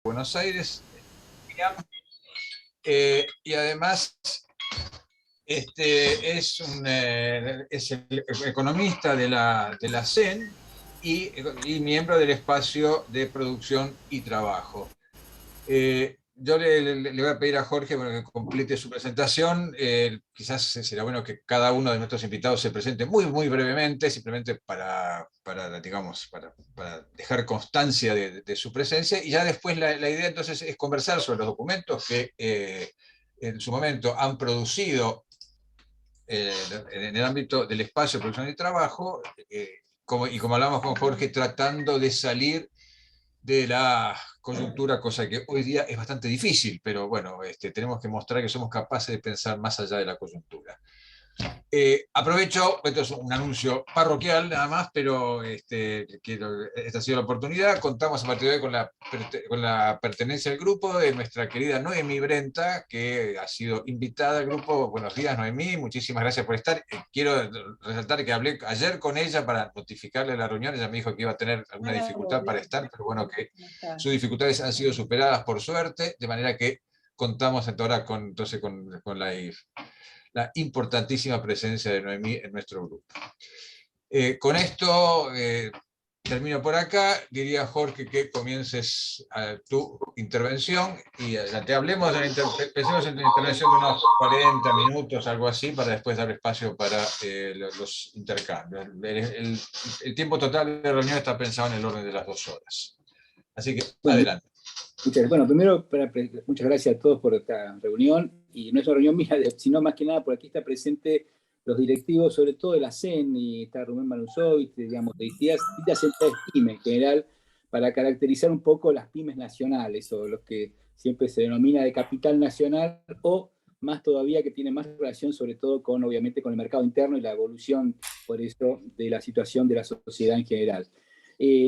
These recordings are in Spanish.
Buenos Aires, y además es el economista de la CEN y miembro del espacio de producción y trabajo. Yo le voy a pedir a Jorge bueno, que complete su presentación. Quizás será bueno que cada uno de nuestros invitados se presente muy, muy brevemente, simplemente digamos, para dejar constancia de su presencia. Y ya después la idea entonces es conversar sobre los documentos que en su momento han producido en el ámbito del espacio de producción y trabajo, como hablamos con Jorge, tratando de salir de la coyuntura, cosa que hoy día es bastante difícil, pero bueno, tenemos que mostrar que somos capaces de pensar más allá de la coyuntura. Aprovecho, esto es un anuncio parroquial nada más, pero esta ha sido la oportunidad. Contamos a partir de hoy con la pertenencia al grupo de nuestra querida Noemí Brenta, que ha sido invitada al grupo. Buenos días, Noemí, muchísimas gracias por estar. Quiero resaltar que hablé ayer con ella para notificarle la reunión. Ella me dijo que iba a tener alguna dificultad para estar, pero bueno, que sus dificultades han sido superadas por suerte, de manera que contamos ahora entonces con la importantísima presencia de Noemí en nuestro grupo. Con esto termino por acá. Diría Jorge que comiences tu intervención y te hablemos pensemos en tu intervención de unos 40 minutos, algo así, para después dar espacio para los intercambios. El tiempo total de reunión está pensado en el orden de las 2 horas. Así que, Bueno, adelante. bueno, primero, muchas gracias a todos por esta reunión, y no es una reunión mía, sino más que nada por aquí está presente los directivos, sobre todo de la CEN, y está Rubén Manusovich, digamos, de distintas centrales pymes en general, para caracterizar un poco las pymes nacionales, o los que siempre se denomina de capital nacional, o más todavía que tiene más relación sobre todo con, obviamente, con el mercado interno y la evolución, por eso, de la situación de la sociedad en general.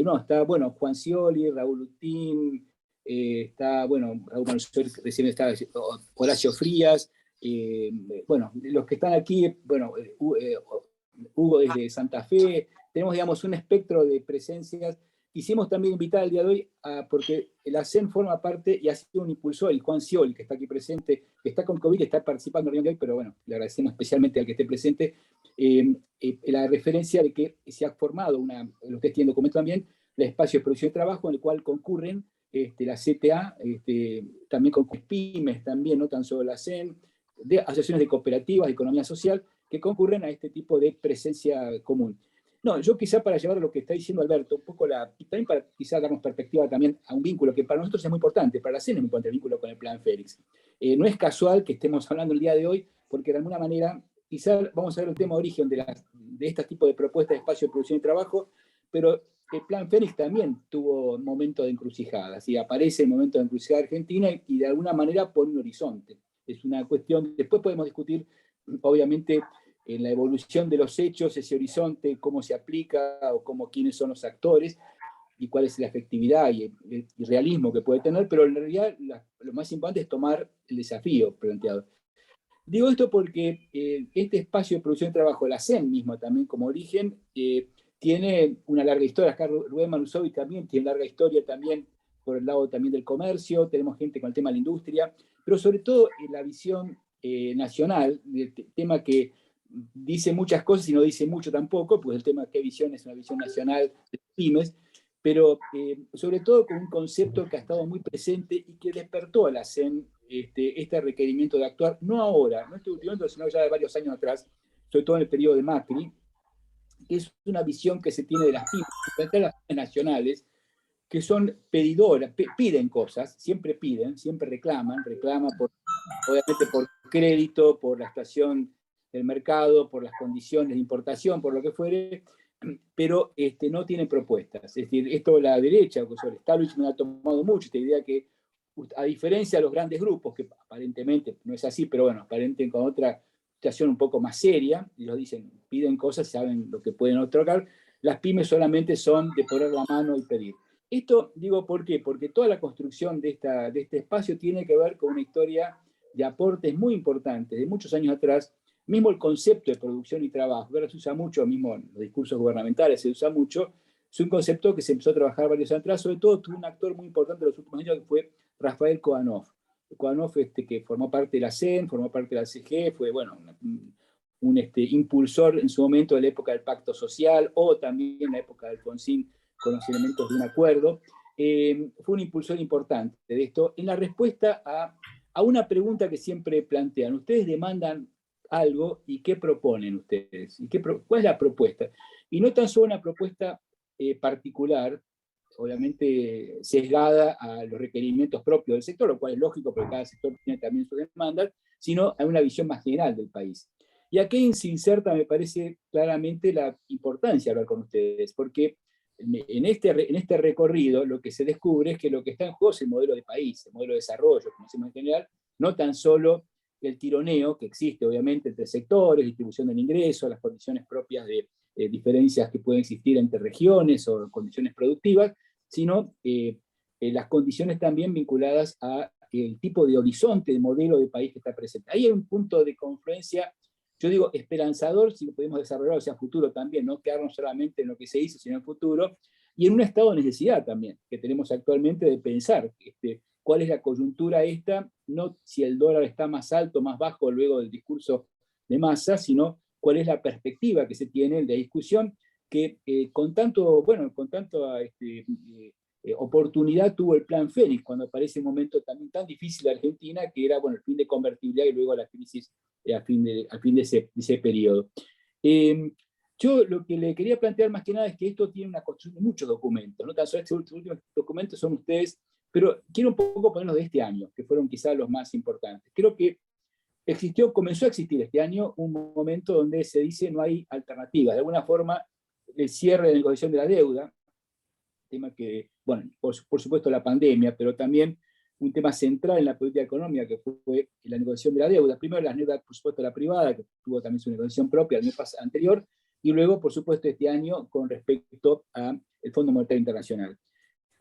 No, está, bueno, Juan Scioli, Raúl Utín, está, bueno, Raúl Manuel, recién está Horacio Frías, bueno, los que están aquí, bueno, Hugo desde Santa Fe, tenemos, digamos, un espectro de presencias. Quisimos también invitar el día de hoy, porque la CEN forma parte y ha sido un impulsor, el Juan Scioli, que está aquí presente, que está con COVID, que está participando en la reunión de hoy, pero bueno, le agradecemos especialmente al que esté presente, la referencia de que se ha formado ustedes tienen documento también, el espacio de producción y trabajo en el cual concurren la CTA, también con pymes, también, no tan solo la CEN, de asociaciones de cooperativas, de economía social, que concurren a este tipo de presencia común. No, yo quizá para llevar a lo que está diciendo Alberto, un poco y también para quizá darnos perspectiva también a un vínculo que para nosotros es muy importante, para la CEN es muy importante el vínculo con el Plan Félix. No es casual que estemos hablando el día de hoy, porque de alguna manera quizá vamos a ver el tema de origen de este tipo de propuestas de espacio de producción y trabajo, pero el Plan Fénix también tuvo un momento de encrucijada, ¿sí? Aparece el momento de encrucijada Argentina y de alguna manera pone un horizonte. Es una cuestión, después podemos discutir, obviamente, en la evolución de los hechos, ese horizonte, cómo se aplica o quiénes son los actores y cuál es la efectividad y el realismo que puede tener, pero en realidad lo más importante es tomar el desafío planteado. Digo esto porque este espacio de producción de trabajo, la CEN mismo también como origen, tiene una larga historia. Acá Rubén Manusovich también tiene larga historia también por el lado también del comercio, tenemos gente con el tema de la industria, pero sobre todo en la visión nacional, del tema que dice muchas cosas y no dice mucho tampoco, pues el tema de qué visión es una visión nacional de pymes, pero sobre todo con un concepto que ha estado muy presente y que despertó a la CEN este requerimiento de actuar, no ahora, no este último momento, sino ya de varios años atrás, sobre todo en el periodo de Macri, que es una visión que se tiene de las pymes, las pymes nacionales, que son pedidoras, piden cosas, siempre reclaman obviamente por crédito, por la situación del mercado, por las condiciones de importación, por lo que fuere, pero no tienen propuestas. Es decir, esto la derecha, o sea, el establishment ha tomado mucho esta idea que, a diferencia de los grandes grupos, que aparentemente no es así, pero bueno, aparenten con otra situación un poco más seria, y los dicen, piden cosas, saben lo que pueden otorgar, las pymes solamente son de poner la mano y pedir. Esto digo, ¿por qué? Porque toda la construcción de este espacio tiene que ver con una historia de aportes muy importantes, de muchos años atrás. Mismo el concepto de producción y trabajo, ahora se usa mucho, mismo en los discursos gubernamentales se usa mucho, Es un concepto que se empezó a trabajar varios años atrás, sobre todo tuvo un actor muy importante en los últimos años que fue Rafael Koganov. Koganov, que formó parte de la CEN, formó parte de la CG, fue, bueno, un impulsor en su momento de la época del Pacto Social, o también en la época de Alfonsín, con los elementos de un acuerdo. Fue un impulsor importante de esto en la respuesta a una pregunta que siempre plantean. Ustedes demandan algo y ¿qué proponen ustedes? ¿Cuál es la propuesta? Y no tan solo una propuesta particular, obviamente sesgada a los requerimientos propios del sector, lo cual es lógico porque cada sector tiene también sus demandas, sino a una visión más general del país. Y aquí se inserta, me parece claramente, la importancia de hablar con ustedes, porque en este recorrido lo que se descubre es que lo que está en juego es el modelo de país, el modelo de desarrollo, como decimos en general, no tan solo el tironeo que existe obviamente entre sectores, distribución del ingreso, las condiciones propias de diferencias que pueden existir entre regiones o condiciones productivas, sino las condiciones también vinculadas a el tipo de horizonte, de modelo de país que está presente. Ahí hay un punto de confluencia, yo digo esperanzador, si lo podemos desarrollar hacia el futuro también, no quedarnos solamente en lo que se hizo, sino en el futuro, y en un estado de necesidad también, que tenemos actualmente de pensar cuál es la coyuntura esta, no si el dólar está más alto, más bajo luego del discurso de Massa, sino cuál es la perspectiva que se tiene de discusión, que con tanto oportunidad tuvo el plan Fénix, cuando aparece un momento también tan difícil de Argentina, que era el fin de convertibilidad y luego la crisis al fin de ese periodo. Yo lo que le quería plantear más que nada es que esto tiene una construcción de muchos documentos, no tan solo estos últimos documentos son ustedes, pero quiero un poco ponerlos de este año, que fueron quizás los más importantes. Creo que comenzó a existir este año un momento donde se dice no hay alternativas. De alguna forma, el cierre de la negociación de la deuda, tema que, bueno, por supuesto la pandemia, pero también un tema central en la política económica que fue la negociación de la deuda. Primero la deuda, por supuesto, la privada, que tuvo también su negociación propia el mes anterior, y luego, por supuesto, este año con respecto al Fondo Monetario Internacional.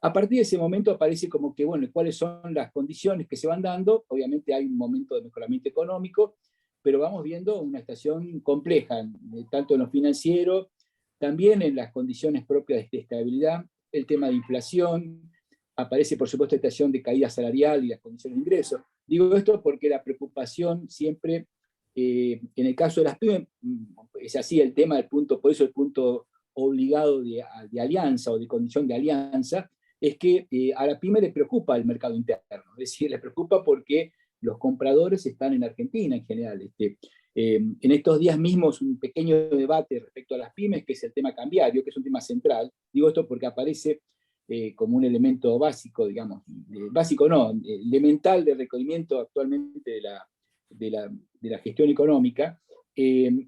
A partir de ese momento aparece como que, bueno, cuáles son las condiciones que se van dando. Obviamente hay un momento de mejoramiento económico, pero vamos viendo una estación compleja, tanto en lo financiero, también en las condiciones propias de estabilidad, el tema de inflación, aparece por supuesto esta estación de caída salarial y las condiciones de ingreso. Digo esto porque la preocupación siempre, en el caso de las pymes, es así el tema del punto, por eso el punto obligado de alianza o de condición de alianza, es que a la pyme le preocupa el mercado interno, es decir, le preocupa porque los compradores están en Argentina en general. En estos días mismos un pequeño debate respecto a las pymes, que es el tema cambiario, que es un tema central. Digo esto porque aparece como un elemento básico, digamos, básico no, elemental de requerimiento actualmente de la gestión económica.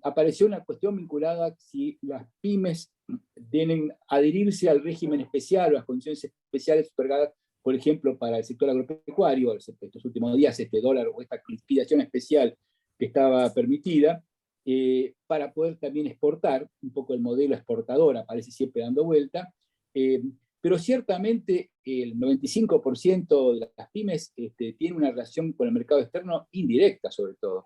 Apareció una cuestión vinculada a si las pymes deben adherirse al régimen especial o a las condiciones especiales otorgadas, por ejemplo, para el sector agropecuario, estos últimos días, este dólar o esta liquidación especial que estaba permitida, para poder también exportar, un poco el modelo exportador aparece siempre dando vuelta, pero ciertamente el 95% de las pymes tiene una relación con el mercado externo indirecta, sobre todo.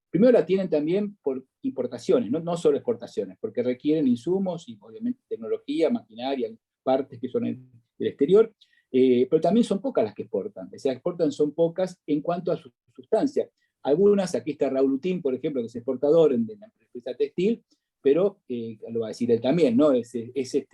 Primero la tienen también por importaciones, no solo exportaciones, porque requieren insumos y obviamente tecnología, maquinaria, partes que son del exterior, pero también son pocas las que exportan. O sea, exportan son pocas en cuanto a su sustancia. Algunas, aquí está Raúl Utín, por ejemplo, que es exportador en la empresa textil, pero lo va a decir él también, ¿no? Es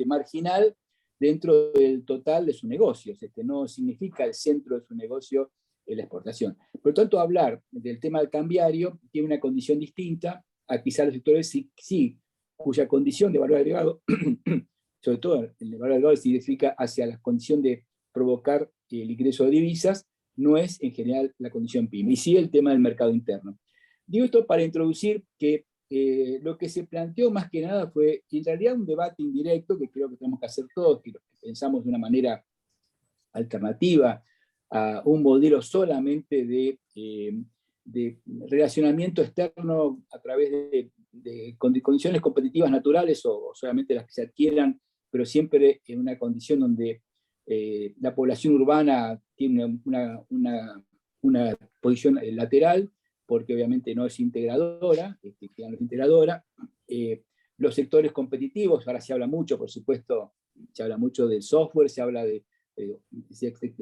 marginal dentro del total de su negocio. No significa el centro de su negocio la exportación. Por lo tanto, hablar del tema del cambiario tiene una condición distinta a quizás los sectores sí, cuya condición de valor agregado, sobre todo el de valor agregado significa hacia la condición de provocar el ingreso de divisas, no es en general la condición PYME, y sí el tema del mercado interno. Digo esto para introducir que lo que se planteó más que nada fue en realidad un debate indirecto que creo que tenemos que hacer todos, que pensamos de una manera alternativa a un modelo solamente de relacionamiento externo a través de condiciones competitivas naturales o solamente las que se adquieran, pero siempre en una condición donde la población urbana tiene una posición lateral, porque obviamente no es integradora, no es integradora. Los sectores competitivos, ahora se habla mucho, por supuesto, se habla mucho del software, se habla de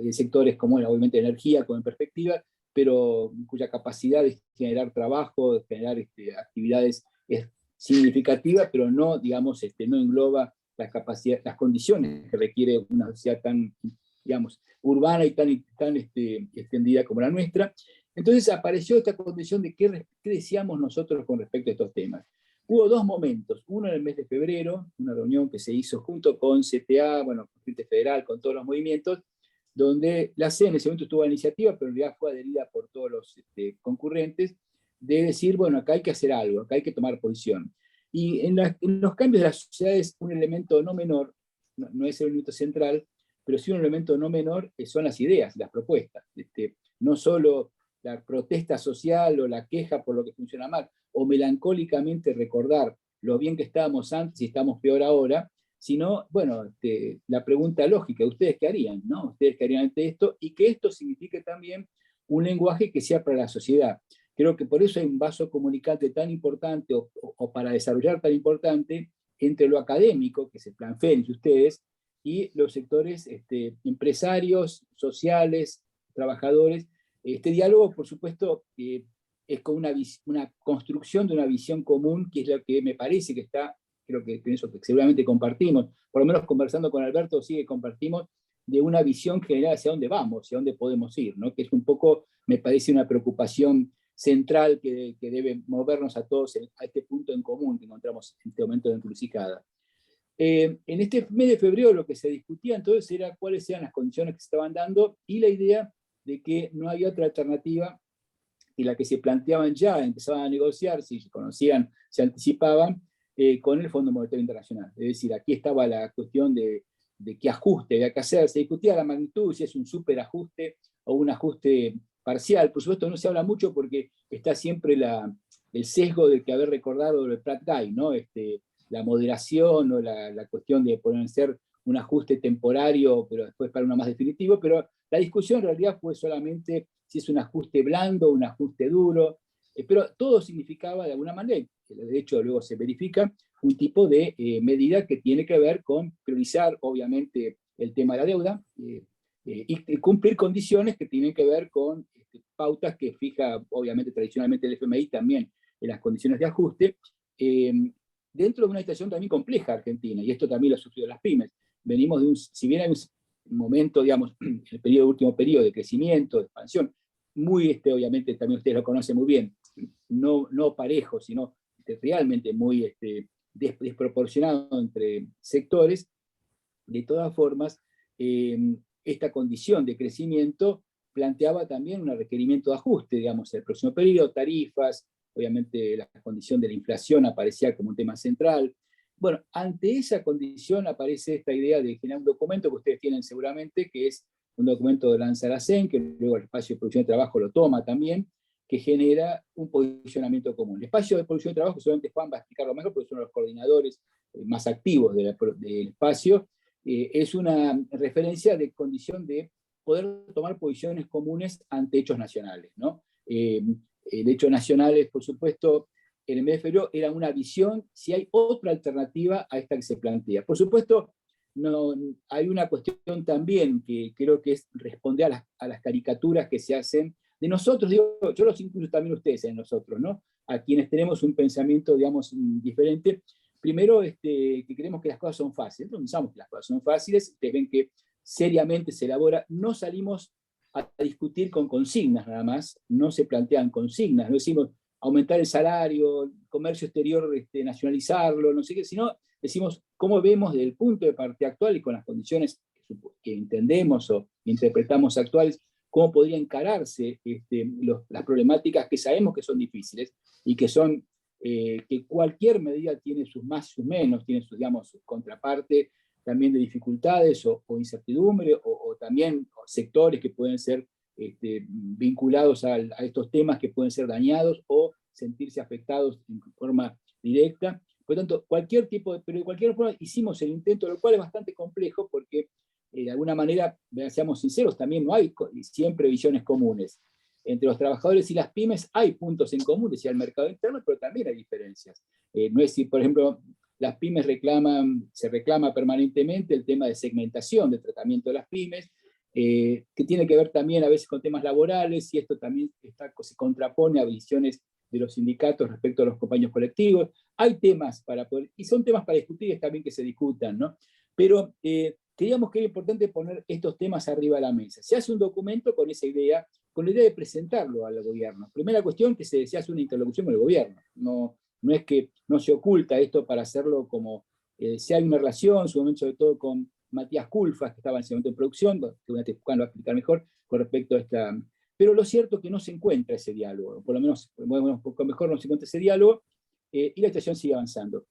sectores como, obviamente, energía, como en perspectiva, pero cuya capacidad de generar trabajo, de generar actividades es significativa, pero no, digamos, no engloba las condiciones que requiere una sociedad tan, digamos, urbana y tan extendida como la nuestra. Entonces apareció esta condición de qué decíamos nosotros con respecto a estos temas. Hubo dos momentos, uno en el mes de febrero, una reunión que se hizo junto con CTA, bueno, con Frente Federal, con todos los movimientos, donde la CEN en ese momento tuvo la iniciativa, pero en realidad fue adherida por todos los concurrentes, de decir, bueno, acá hay que hacer algo, acá hay que tomar posición. Y en los cambios de las sociedades, un elemento no menor, no es el elemento central, pero sí un elemento no menor son las ideas, las propuestas. No solo la protesta social o la queja por lo que funciona mal, o melancólicamente recordar lo bien que estábamos antes y estamos peor ahora, sino, bueno, la pregunta lógica, ¿ustedes qué harían? ¿No? ¿Ustedes qué harían ante esto? Y que esto signifique también un lenguaje que sea para la sociedad. Creo que por eso hay un vaso comunicante tan importante, o para desarrollar tan importante, entre lo académico, que es el plan Fénix, ustedes, y los sectores empresarios, sociales, trabajadores. Este diálogo, por supuesto, es con una construcción de una visión común, que es lo que me parece que está, creo que eso que seguramente compartimos, por lo menos conversando con Alberto, sí que compartimos, de una visión general hacia dónde vamos, hacia dónde podemos ir, ¿no? Que es un poco, me parece, una preocupación central que debe movernos a todos a este punto en común que encontramos en este momento de encrucijada. En este mes de febrero lo que se discutía entonces era cuáles eran las condiciones que se estaban dando y la idea de que no había otra alternativa y la que se planteaban ya, empezaban a negociar, si se conocían, se anticipaban, con el Fondo Monetario Internacional. Es decir, aquí estaba la cuestión de qué ajuste había que hacer, se discutía la magnitud, si es un superajuste o un ajuste parcial. Por supuesto, no se habla mucho porque está siempre el sesgo de que haber recordado el Pratt-Guy, ¿no? La moderación o la cuestión de poder ser un ajuste temporario, pero después para uno más definitivo, pero la discusión en realidad fue solamente si es un ajuste blando, un ajuste duro, pero todo significaba de alguna manera, de hecho luego se verifica, un tipo de medida que tiene que ver con priorizar obviamente el tema de la deuda y cumplir condiciones que tienen que ver con pautas que fija obviamente tradicionalmente el FMI también en las condiciones de ajuste, dentro de una situación también compleja Argentina, y esto también lo ha sufrido las pymes. Venimos de si bien hay un momento, digamos, el último periodo de crecimiento, de expansión, muy, obviamente, también ustedes lo conocen muy bien, no parejo, sino realmente muy desproporcionado entre sectores. De todas formas, esta condición de crecimiento planteaba también un requerimiento de ajuste, digamos, el próximo periodo, tarifas, obviamente la condición de la inflación aparecía como un tema central. Bueno, ante esa condición aparece esta idea de generar un documento que ustedes tienen seguramente, que es un documento de Lanza Aracén, que luego el espacio de producción de trabajo lo toma también, que genera un posicionamiento común. El espacio de producción de trabajo, seguramente Juan va a explicarlo mejor, porque son los coordinadores más activos del espacio, es una referencia de condición de poder tomar posiciones comunes ante hechos nacionales, ¿no? El hecho nacional es, por supuesto, en el mes de febrero era una visión, si hay otra alternativa a esta que se plantea. Por supuesto, no, hay una cuestión también que creo que es responder a las caricaturas que se hacen de nosotros, digo, yo los incluyo también ustedes en nosotros, ¿no? A quienes tenemos un pensamiento, digamos, diferente. Primero, que creemos que las cosas son fáciles. Nosotros pensamos que las cosas son fáciles, ustedes ven que seriamente se elabora, no salimos a discutir con consignas nada más, no se plantean consignas, no decimos aumentar el salario, comercio exterior, nacionalizarlo, no sé qué, sino decimos cómo vemos desde el punto de partida actual y con las condiciones que entendemos o interpretamos actuales, cómo podría encararse las problemáticas que sabemos que son difíciles y que son que cualquier medida tiene sus más y sus menos, tiene sus, digamos, su contraparte también de dificultades o incertidumbre, o también sectores que pueden ser vinculados a estos temas que pueden ser dañados o sentirse afectados en forma directa. Por lo tanto, pero de cualquier forma hicimos el intento, lo cual es bastante complejo porque de alguna manera, seamos sinceros, también no hay siempre visiones comunes. Entre los trabajadores y las pymes hay puntos en común, decía el mercado interno, pero también hay diferencias. No es si, por ejemplo, las pymes se reclama permanentemente el tema de segmentación, de tratamiento de las pymes, que tiene que ver también a veces con temas laborales, y esto también se contrapone a visiones de los sindicatos respecto a los compañeros colectivos. Hay temas para poder, y son temas para discutir, es también que se discutan, ¿no? Pero creíamos que era importante poner estos temas arriba de la mesa. Se hace un documento con esa idea, con la idea de presentarlo al gobierno. Primera cuestión, que se hace una interlocución con el gobierno. No es que no se oculta esto para hacerlo como, si hay una relación, en su momento sobre todo con Matías Culfas, que estaba en ese momento en producción, que una vez lo va a explicar mejor, con respecto a esta. Pero lo cierto es que no se encuentra ese diálogo, por lo menos, bueno, un poco mejor no se encuentra ese diálogo, y la situación sigue avanzando.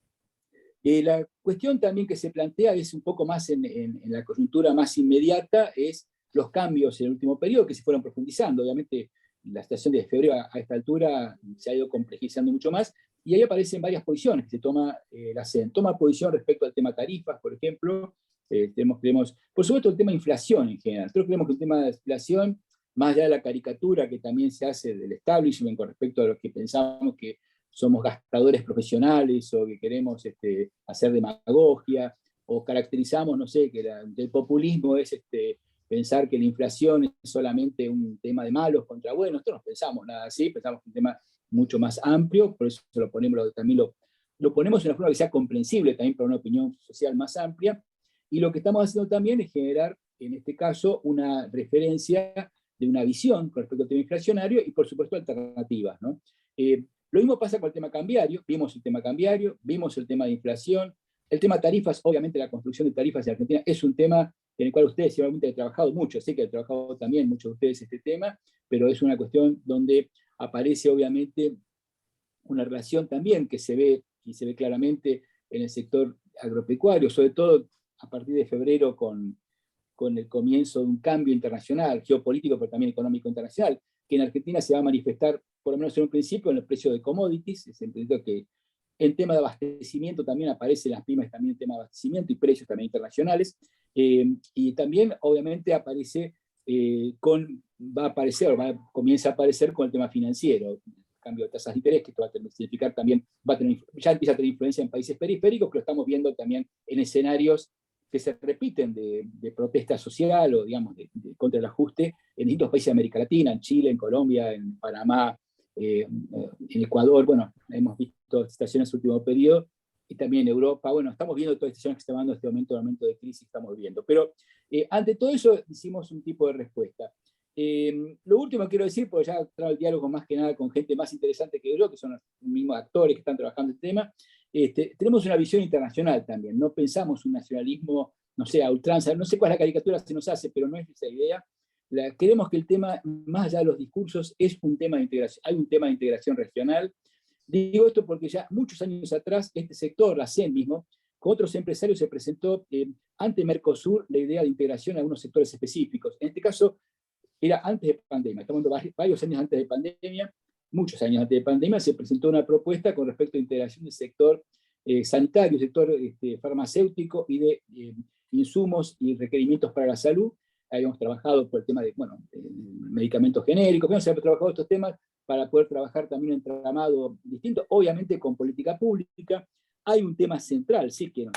La cuestión también que se plantea es un poco más en la coyuntura más inmediata, es los cambios en el último periodo que se fueron profundizando. Obviamente la situación de febrero a esta altura se ha ido complejizando mucho más, y ahí aparecen varias posiciones que se toma la CEN. Toma posición respecto al tema tarifas, por ejemplo. Creemos, por supuesto, el tema de inflación en general. Nosotros creemos que el tema de inflación, más allá de la caricatura que también se hace del establishment con respecto a los que pensamos que somos gastadores profesionales o que queremos hacer demagogia, o caracterizamos, no sé, que el populismo es pensar que la inflación es solamente un tema de malos contra buenos. Nosotros no pensamos nada así, pensamos que es un tema mucho más amplio, por eso también lo ponemos de una forma que sea comprensible también para una opinión social más amplia, y lo que estamos haciendo también es generar, en este caso, una referencia de una visión con respecto al tema inflacionario y, por supuesto, alternativas, ¿no? Lo mismo pasa con el tema cambiario, vimos el tema cambiario, vimos el tema de inflación, el tema tarifas. Obviamente la construcción de tarifas en Argentina es un tema en el cual ustedes seguramente han trabajado mucho, sé que han trabajado también muchos de ustedes este tema, pero es una cuestión donde aparece obviamente una relación también que se ve, y se ve claramente en el sector agropecuario, sobre todo a partir de febrero con el comienzo de un cambio internacional, geopolítico, pero también económico internacional, que en Argentina se va a manifestar, por lo menos en un principio, en el precio de commodities. Es entendido que en tema de abastecimiento también aparecen las pymes, también en tema de abastecimiento y precios también internacionales, y también obviamente aparece comienza a aparecer con el tema financiero, cambio de tasas de interés, que esto va a significar también, ya empieza a tener influencia en países periféricos, pero estamos viendo también en escenarios que se repiten de protesta social o, digamos, contra el ajuste en distintos países de América Latina, en Chile, en Colombia, en Panamá, en Ecuador. Bueno, hemos visto situaciones en el último periodo, y también en Europa. Bueno, estamos viendo todas las situaciones que se están dando en este momento de crisis, estamos viendo. Pero ante todo eso hicimos un tipo de respuesta. Lo último que quiero decir, porque ya traigo el diálogo más que nada con gente más interesante que yo, que son los mismos actores que están trabajando en el tema. Tenemos una visión internacional también, no pensamos un nacionalismo, no sé, a ultranza, no sé cuál es la caricatura que se nos hace, pero no es esa idea. Queremos que el tema, más allá de los discursos, es un tema de integración, hay un tema de integración regional. Digo esto porque ya muchos años atrás este sector, la CEN mismo, con otros empresarios se presentó ante Mercosur la idea de integración a algunos sectores específicos. En este caso era antes de pandemia, estamos hablando varios años antes de pandemia, muchos años antes de pandemia, se presentó una propuesta con respecto a integración del sector sanitario, sector farmacéutico y de insumos y requerimientos para la salud. Habíamos trabajado por el tema de, bueno, medicamentos genéricos, habíamos trabajado estos temas para poder trabajar también un entramado distinto, obviamente con política pública. Hay un tema central, sí, que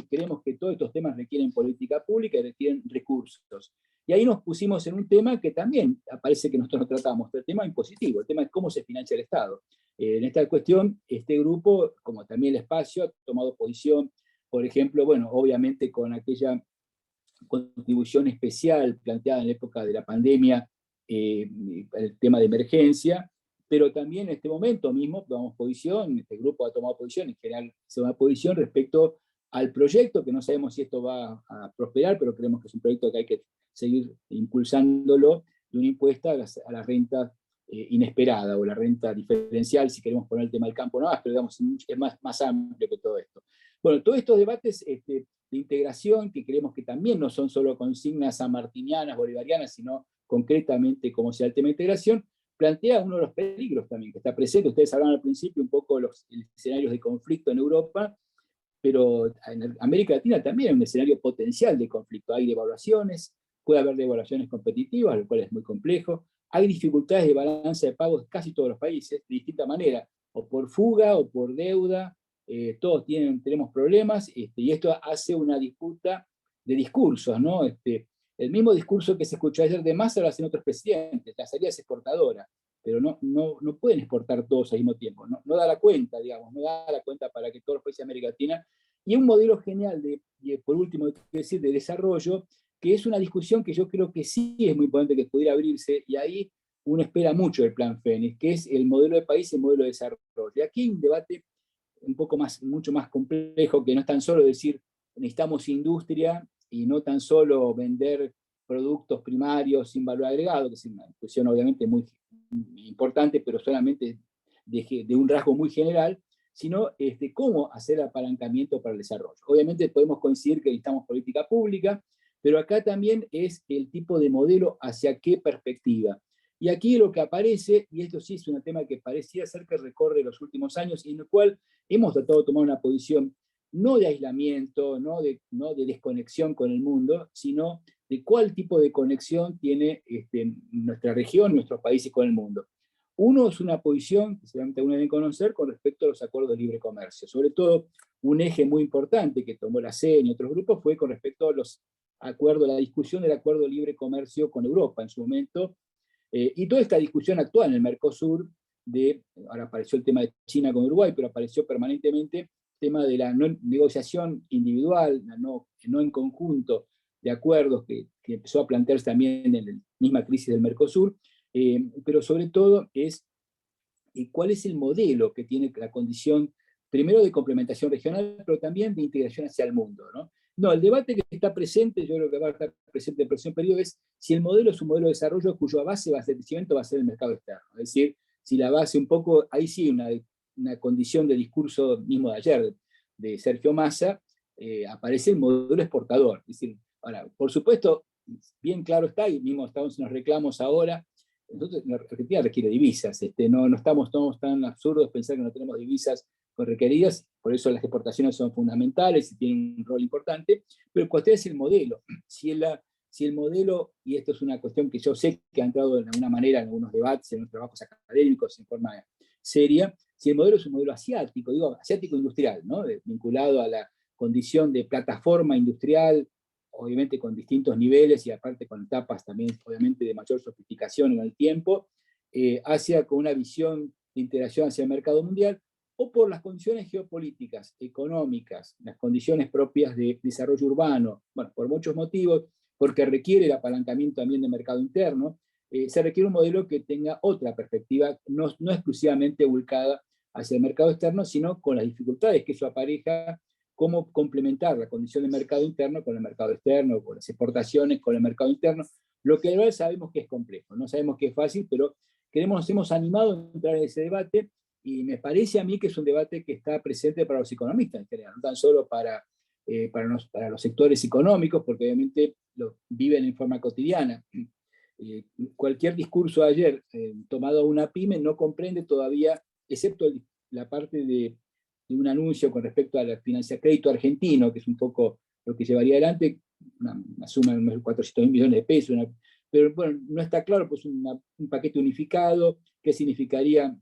creemos que todos estos temas requieren política pública y requieren recursos. Y ahí nos pusimos en un tema que también parece que nosotros no tratamos, el tema impositivo, el tema de cómo se financia el Estado. En esta cuestión, este grupo, como también el espacio, ha tomado posición, por ejemplo, bueno, obviamente con aquella contribución especial planteada en la época de la pandemia, el tema de emergencia, pero también en este momento mismo tomamos posición, este grupo ha tomado posición, en general se toma posición respecto al proyecto, que no sabemos si esto va a prosperar, pero creemos que es un proyecto que hay que seguir impulsándolo, de un impuesto a la renta inesperada, o la renta diferencial, si queremos poner el tema del campo, no más, pero digamos, es más amplio que todo esto. Bueno, todos estos debates de integración, que creemos que también no son solo consignas sanmartinianas, bolivarianas, sino concretamente como sea el tema de integración, plantea uno de los peligros también que está presente. Ustedes hablaban al principio un poco de los escenarios de conflicto en Europa, pero en América Latina también hay un escenario potencial de conflicto. Hay devaluaciones, puede haber devaluaciones competitivas, lo cual es muy complejo. Hay dificultades de balanza de pagos en casi todos los países, de distinta manera, o por fuga, o por deuda, todos tenemos problemas, y esto hace una disputa de discursos, ¿no? El mismo discurso que se escuchó ayer de Massa lo hacen otros presidentes, la salida es exportadora, pero no pueden exportar todos al mismo tiempo, no da la cuenta, digamos, no da la cuenta para que todos los países de América Latina, y un modelo genial por último, hay que decir, de desarrollo, que es una discusión que yo creo que sí es muy importante que pudiera abrirse, y ahí uno espera mucho del Plan Fénix, que es el modelo de país y el modelo de desarrollo. Y aquí hay un debate mucho más complejo, que no es tan solo decir necesitamos industria y no tan solo vender productos primarios sin valor agregado, que es una discusión obviamente muy importante, pero solamente de un rasgo muy general, sino cómo hacer apalancamiento para el desarrollo. Obviamente podemos coincidir que necesitamos política pública, pero acá también es el tipo de modelo hacia qué perspectiva. Y aquí lo que aparece, y esto sí es un tema que parecía ser que recorre los últimos años, y en el cual hemos tratado de tomar una posición no de aislamiento, no de desconexión con el mundo, sino de cuál tipo de conexión tiene nuestra región, nuestros países con el mundo. Uno es una posición, que seguramente uno debe conocer, con respecto a los acuerdos de libre comercio. Sobre todo, un eje muy importante que tomó la CEN y otros grupos fue con respecto a los acuerdos, la discusión del acuerdo de libre comercio con Europa en su momento, y toda esta discusión actual en el Mercosur, ahora apareció el tema de China con Uruguay, pero apareció permanentemente el tema de la negociación individual, no en conjunto, de acuerdos que empezó a plantearse también en la misma crisis del Mercosur, pero sobre todo es cuál es el modelo que tiene la condición, primero de complementación regional, pero también de integración hacia el mundo, ¿no? No, el debate que está presente, yo creo que va a estar presente en el próximo periodo, es si el modelo es un modelo de desarrollo cuya base va a ser el crecimiento, va a ser el mercado externo. Es decir, si la base un poco, ahí sí una condición de discurso mismo de ayer, de Sergio Massa, aparece el modelo exportador. Es decir, ahora, por supuesto, bien claro está, y mismo estamos en los reclamos ahora, nosotros, la Argentina requiere divisas, no estamos tan absurdos pensar que no tenemos divisas requeridas, por eso las exportaciones son fundamentales y tienen un rol importante, pero cuestión es el modelo. Si el modelo, y esto es una cuestión que yo sé que ha entrado de alguna manera en algunos debates, en los trabajos académicos en forma seria, si el modelo es un modelo asiático, digo asiático industrial, ¿no? Vinculado a la condición de plataforma industrial, obviamente con distintos niveles y aparte con etapas también obviamente de mayor sofisticación en el tiempo, hacia con una visión de integración hacia el mercado mundial, o por las condiciones geopolíticas, económicas, las condiciones propias de desarrollo urbano, bueno, por muchos motivos, porque requiere el apalancamiento también del mercado interno, se requiere un modelo que tenga otra perspectiva, no exclusivamente volcada hacia el mercado externo, sino con las dificultades que eso apareja, cómo complementar la condición del mercado interno con el mercado externo, con las exportaciones, con el mercado interno, lo que ahora sabemos que es complejo, no sabemos que es fácil, pero nos hemos animado a entrar en ese debate, y me parece a mí que es un debate que está presente para los economistas en general, no tan solo para los sectores económicos, porque obviamente lo viven en forma cotidiana. Cualquier discurso ayer tomado a una pyme no comprende todavía, excepto la parte de un anuncio con respecto a la crédito argentino, que es un poco lo que llevaría adelante, una suma de unos 400 millones de pesos, pero bueno, no está claro, pues un paquete unificado, qué significaría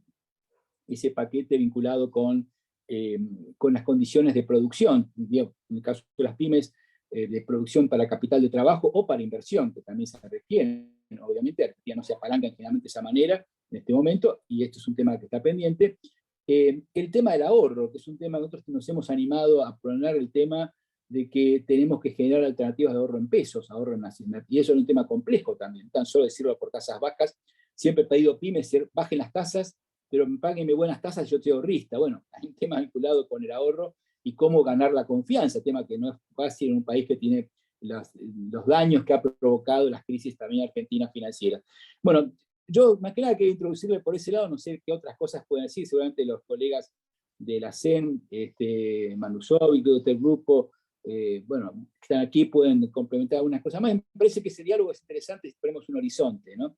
ese paquete vinculado con las condiciones de producción, en el caso de las pymes, de producción para capital de trabajo o para inversión, que también se requieren. Obviamente, Argentina no se apalanca generalmente de esa manera en este momento, y esto es un tema que está pendiente. El tema del ahorro, que es un tema que nosotros nos hemos animado a poner el tema de que tenemos que generar alternativas de ahorro en pesos, ahorro en nacional, y eso es un tema complejo también, tan solo decirlo por tasas bajas. Siempre he pedido pymes, bajen las tasas, pero páguenme buenas tasas, yo te ahorrista. Bueno, hay un tema vinculado con el ahorro y cómo ganar la confianza, tema que no es fácil en un país que tiene los daños que ha provocado las crisis también argentinas financieras. Bueno, yo más que nada quería introducirle por ese lado, no sé qué otras cosas pueden decir, seguramente los colegas de la CEN, Manu Sovic, de este grupo, bueno, que están aquí pueden complementar algunas cosas más. Me parece que ese diálogo es interesante si ponemos un horizonte, ¿no?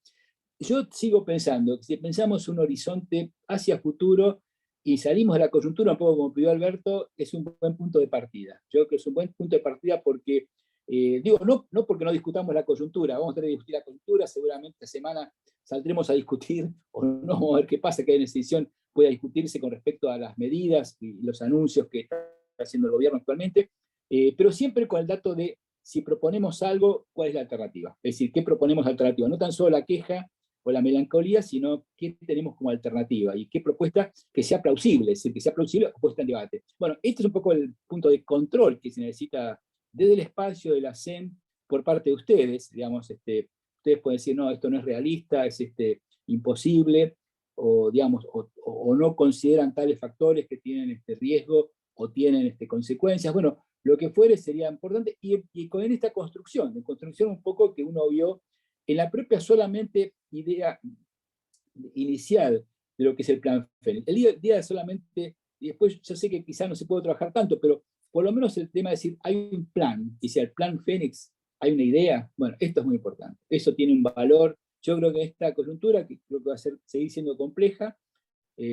Yo sigo pensando que si pensamos un horizonte hacia futuro y salimos de la coyuntura, un poco como pidió Alberto, es un buen punto de partida. Yo creo que es un buen punto de partida porque, digo, no porque no discutamos la coyuntura, vamos a tener que discutir la coyuntura, seguramente esta semana saldremos a discutir, o no, vamos a ver qué pasa, que hay una decisión pueda discutirse con respecto a las medidas y los anuncios que está haciendo el gobierno actualmente, pero siempre con el dato de si proponemos algo, ¿cuál es la alternativa? Es decir, ¿qué proponemos alternativa? No tan solo la queja o la melancolía, sino qué tenemos como alternativa y qué propuesta que sea plausible, es decir, que sea plausible o puesta en debate. Bueno, este es un poco el punto de control que se necesita desde el espacio de la CEN por parte de ustedes, digamos, ustedes pueden decir, no, esto no es realista, es imposible, o, digamos, o no consideran tales factores que tienen riesgo o tienen consecuencias. Bueno, lo que fuere sería importante, y con esta construcción, de construcción un poco que uno vio en la propia solamente idea inicial de lo que es el plan Fénix. El día solamente, y después yo sé que quizás no se puede trabajar tanto, pero por lo menos el tema de decir, hay un plan, y si el plan Fénix hay una idea, bueno, esto es muy importante, eso tiene un valor. Yo creo que esta coyuntura, que creo que va a seguir siendo compleja,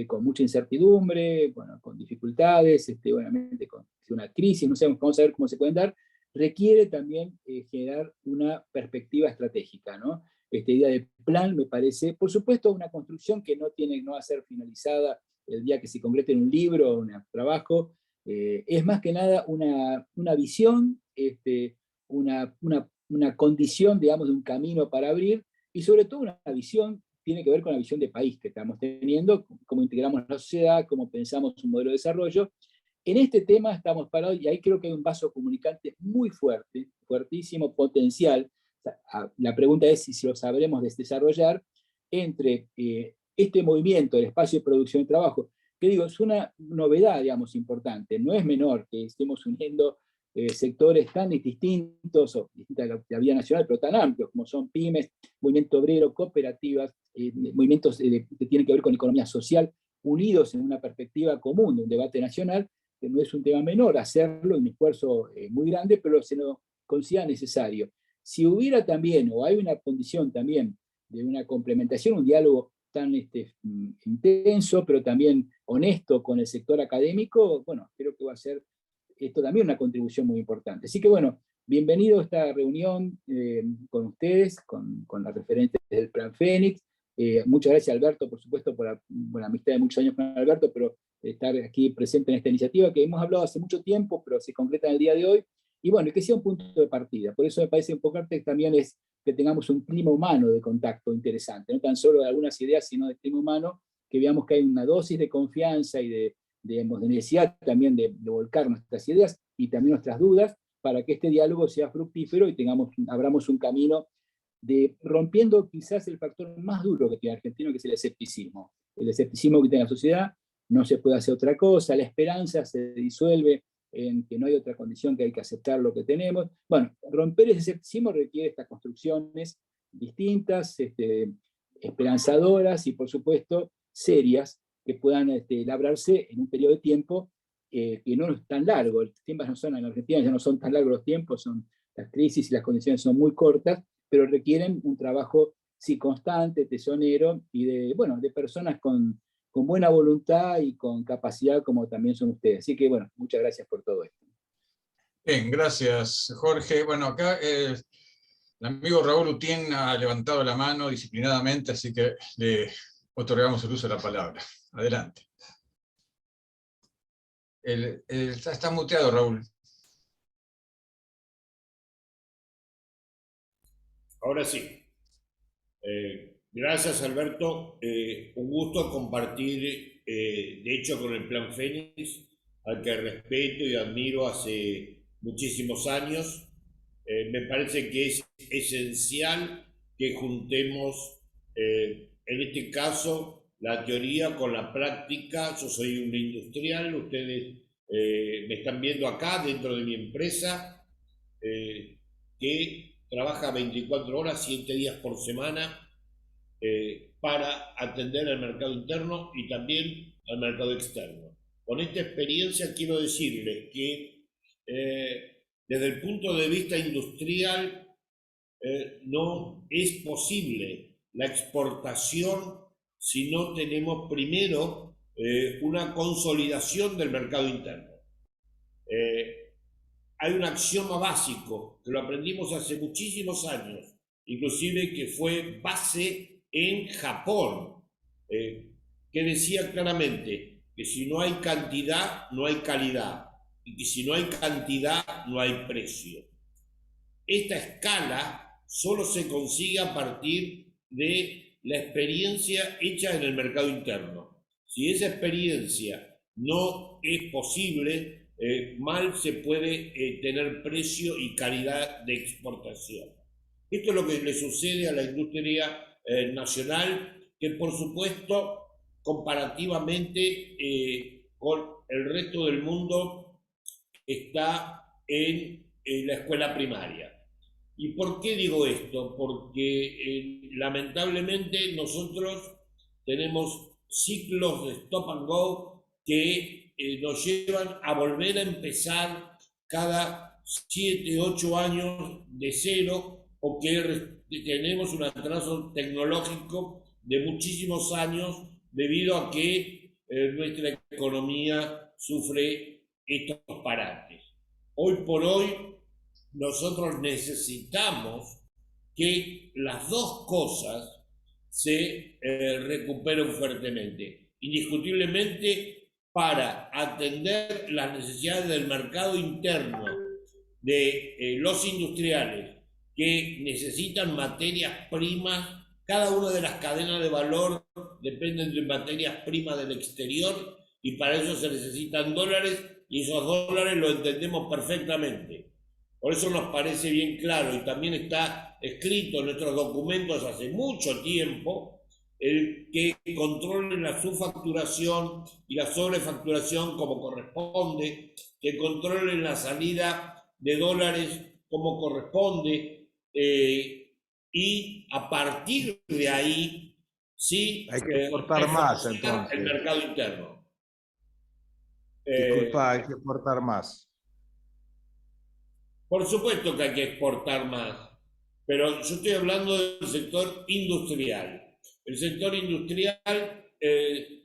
con mucha incertidumbre, bueno, con dificultades, obviamente con una crisis, no sé, vamos a ver cómo se pueden dar, requiere también generar una perspectiva estratégica, ¿no? Esta idea de plan me parece, por supuesto, una construcción que no va a ser finalizada el día que se concrete en un libro o un trabajo, es más que nada una visión, una condición, digamos, de un camino para abrir, y sobre todo una visión tiene que ver con la visión de país que estamos teniendo, cómo integramos la sociedad, cómo pensamos un modelo de desarrollo. En este tema estamos parados y ahí creo que hay un vaso comunicante muy fuerte, fuertísimo, potencial. La pregunta es si lo sabremos desarrollar entre este movimiento, el espacio de producción y trabajo, que digo, es una novedad, digamos, importante. No es menor que estemos uniendo sectores tan distintos, o distintas de la vida nacional, pero tan amplios como son pymes, movimiento obrero, cooperativas, movimientos que tienen que ver con economía social, unidos en una perspectiva común de un debate nacional, que no es un tema menor hacerlo, un esfuerzo muy grande, pero se lo considera necesario. Si hubiera también, o hay una condición también de una complementación, un diálogo tan intenso, pero también honesto con el sector académico, bueno, creo que va a ser esto también una contribución muy importante. Así que bueno, bienvenido a esta reunión con ustedes, con las referentes del Plan Fénix. Muchas gracias, Alberto, por supuesto, por la amistad de muchos años con Alberto, pero estar aquí presente en esta iniciativa que hemos hablado hace mucho tiempo, pero se concreta en el día de hoy. Y bueno, que sea un punto de partida. Por eso me parece importante también es que tengamos un clima humano de contacto interesante, no tan solo de algunas ideas, sino de clima humano, que veamos que hay una dosis de confianza y de necesidad también de volcar nuestras ideas y también nuestras dudas para que este diálogo sea fructífero y abramos un camino de rompiendo quizás el factor más duro que tiene Argentina, que es el escepticismo. El escepticismo que tiene la sociedad, no se puede hacer otra cosa, la esperanza se disuelve en que no hay otra condición, que hay que aceptar lo que tenemos. Bueno, romper ese escepticismo requiere estas construcciones distintas, esperanzadoras y por supuesto serias, que puedan labrarse en un periodo de tiempo que no es tan largo. Los tiempos no son, en Argentina ya no son tan largos los tiempos, las crisis y las condiciones son muy cortas, pero requieren un trabajo sí, constante, tesonero, y de personas con buena voluntad y con capacidad como también son ustedes. Así que bueno, muchas gracias por todo esto. Bien, gracias, Jorge. Bueno, acá el amigo Raúl Utién ha levantado la mano disciplinadamente, así que le otorgamos el uso de la palabra. Adelante. Está muteado, Raúl. Ahora sí. Gracias, Alberto. Un gusto compartir, de hecho, con el Plan Fénix, al que respeto y admiro hace muchísimos años. Me parece que es esencial que juntemos, en este caso, la teoría con la práctica. Yo soy un industrial, ustedes me están viendo acá dentro de mi empresa, que trabaja 24 horas, 7 días por semana, para atender al mercado interno y también al mercado externo. Con esta experiencia quiero decirles que desde el punto de vista industrial no es posible la exportación si no tenemos primero una consolidación del mercado interno. Hay un axioma básico que lo aprendimos hace muchísimos años, inclusive que fue base en Japón, que decía claramente que si no hay cantidad, no hay calidad, y que si no hay cantidad, no hay precio. Esta escala solo se consigue a partir de la experiencia hecha en el mercado interno. Si esa experiencia no es posible, mal se puede tener precio y calidad de exportación. Esto es lo que le sucede a la industria nacional, que por supuesto, comparativamente con el resto del mundo, está en la escuela primaria. ¿Y por qué digo esto? Porque lamentablemente nosotros tenemos ciclos de stop and go que nos llevan a volver a empezar cada 7, 8 años de cero, o que tenemos un atraso tecnológico de muchísimos años debido a que nuestra economía sufre estos parates. Hoy por hoy nosotros necesitamos que las dos cosas se recuperen fuertemente. Indiscutiblemente, para atender las necesidades del mercado interno de los industriales que necesitan materias primas. Cada una de las cadenas de valor dependen de materias primas del exterior, y para eso se necesitan dólares, y esos dólares lo entendemos perfectamente. Por eso nos parece bien claro, y también está escrito en nuestros documentos hace mucho tiempo, el que controlen la subfacturación y la sobrefacturación como corresponde, que controlen la salida de dólares como corresponde, y a partir de ahí sí hay que exportar más, entonces. El mercado interno. Disculpa, hay que exportar más. Por supuesto que hay que exportar más, pero yo estoy hablando del sector industrial. El sector industrial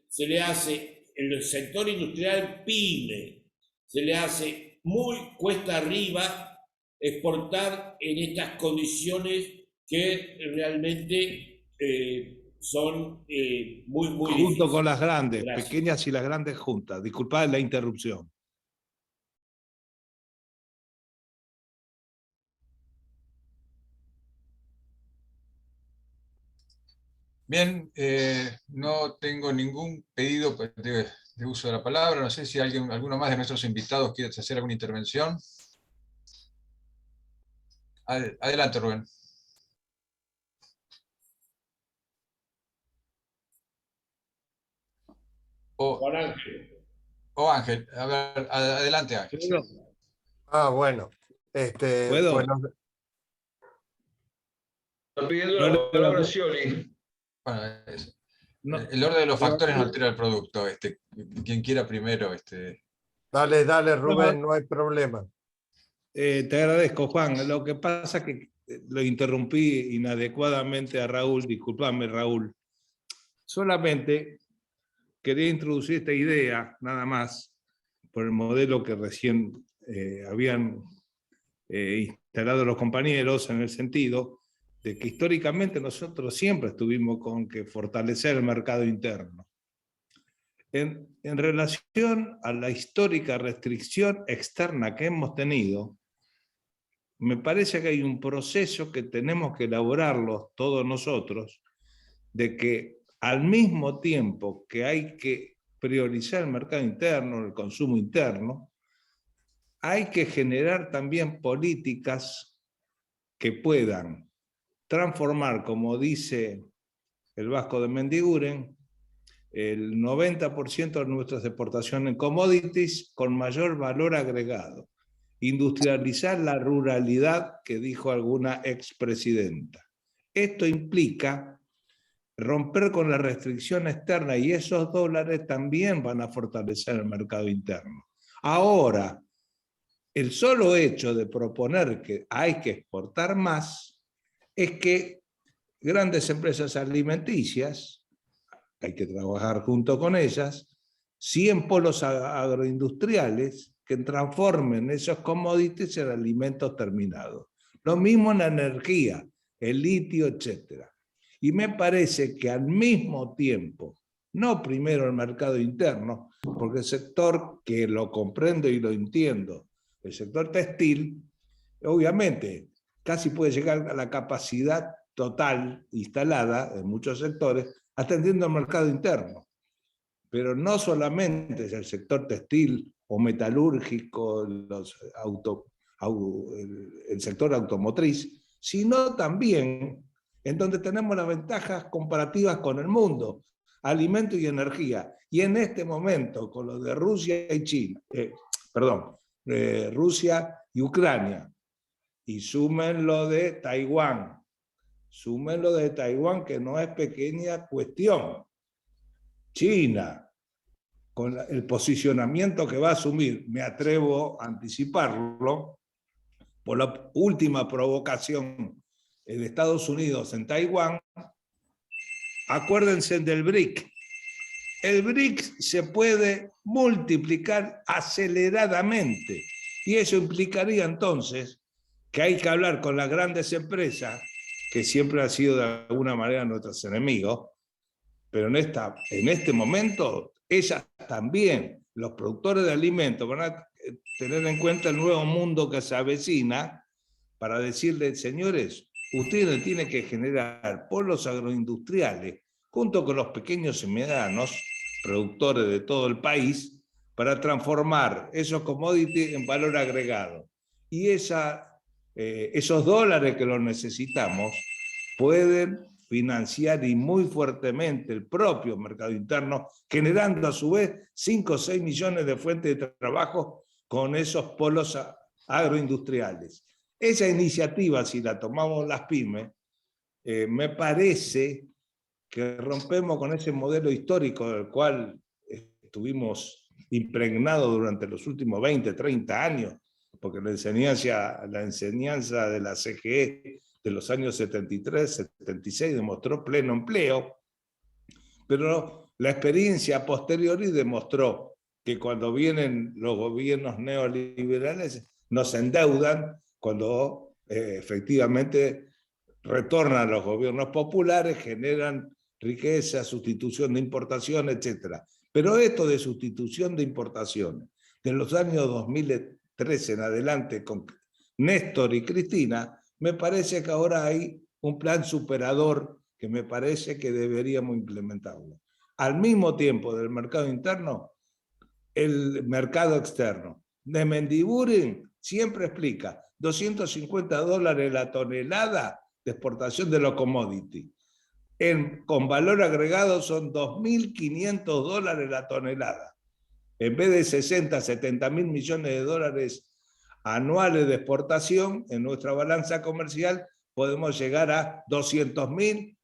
se le hace, el sector industrial pyme, se le hace muy cuesta arriba exportar en estas condiciones que realmente son muy Junto difíciles. con las grandes, Gracias. pequeñas y las grandes juntas. Disculpad la interrupción. Bien, no tengo ningún pedido de uso de la palabra. No sé si alguno más de nuestros invitados quiere hacer alguna intervención. Adelante, Rubén. Juan Ángel. Ángel, a ver, adelante, Ángel. Bueno. ¿Puedo? Bueno, Está pidiendo la palabra Scioli. Bueno, No. el orden de los factores no altera el producto. Quien quiera primero. dale, Rubén, no hay problema. Te agradezco, Juan. Lo que pasa es que lo interrumpí inadecuadamente a Raúl. Disculpame, Raúl. Solamente quería introducir esta idea, nada más, por el modelo que recién habían instalado los compañeros, en el sentido de que históricamente nosotros siempre estuvimos con que fortalecer el mercado interno. En relación a la histórica restricción externa que hemos tenido, me parece que hay un proceso que tenemos que elaborarlo todos nosotros, de que al mismo tiempo que hay que priorizar el mercado interno, el consumo interno, hay que generar también políticas que puedan transformar, como dice el Vasco de Mendiguren, el 90% de nuestras exportaciones en commodities con mayor valor agregado. Industrializar la ruralidad, que dijo alguna expresidenta. Esto implica romper con la restricción externa, y esos dólares también van a fortalecer el mercado interno. Ahora, el solo hecho de proponer que hay que exportar más es que grandes empresas alimenticias, hay que trabajar junto con ellas, 100 polos agroindustriales que transformen esos commodities en alimentos terminados. Lo mismo en la energía, el litio, etc. Y me parece que al mismo tiempo no primero el mercado interno, porque el sector que lo comprendo y lo entiendo, el sector textil, obviamente, casi puede llegar a la capacidad total instalada en muchos sectores, atendiendo al mercado interno. Pero no solamente es el sector textil o metalúrgico, el sector automotriz, sino también en donde tenemos las ventajas comparativas con el mundo, alimento y energía. Y en este momento, con lo de Rusia y China, Rusia y Ucrania, y sumen lo de Taiwán, que no es pequeña cuestión. China, con el posicionamiento que va a asumir, me atrevo a anticiparlo, por la última provocación de Estados Unidos en Taiwán, acuérdense del BRIC. El BRIC se puede multiplicar aceleradamente y eso implicaría entonces que hay que hablar con las grandes empresas, que siempre han sido de alguna manera nuestros enemigos, pero en este momento ellas también, los productores de alimentos, van a tener en cuenta el nuevo mundo que se avecina para decirles, señores, ustedes tienen que generar polos agroindustriales junto con los pequeños y medianos productores de todo el país para transformar esos commodities en valor agregado. Y esos dólares que los necesitamos pueden financiar y muy fuertemente el propio mercado interno, generando a su vez 5 o 6 millones de fuentes de trabajo con esos polos agroindustriales. Esa iniciativa, si la tomamos las pymes, me parece que rompemos con ese modelo histórico del cual estuvimos impregnados durante los últimos 20, 30 años, porque la enseñanza de la CGE de los años 73, 76 demostró pleno empleo, pero la experiencia posteriori demostró que cuando vienen los gobiernos neoliberales nos endeudan, cuando efectivamente retornan los gobiernos populares, generan riqueza, sustitución de importación, etc. Pero esto de sustitución de importaciones, de los años 2013 en adelante con Néstor y Cristina, me parece que ahora hay un plan superador que me parece que deberíamos implementarlo. Al mismo tiempo del mercado interno, el mercado externo. De Mendiburi siempre explica $250 la tonelada de exportación de los commodities. Con valor agregado son $2.500 la tonelada. En vez de 60, 70 mil millones de dólares anuales de exportación, en nuestra balanza comercial podemos llegar a 200.000,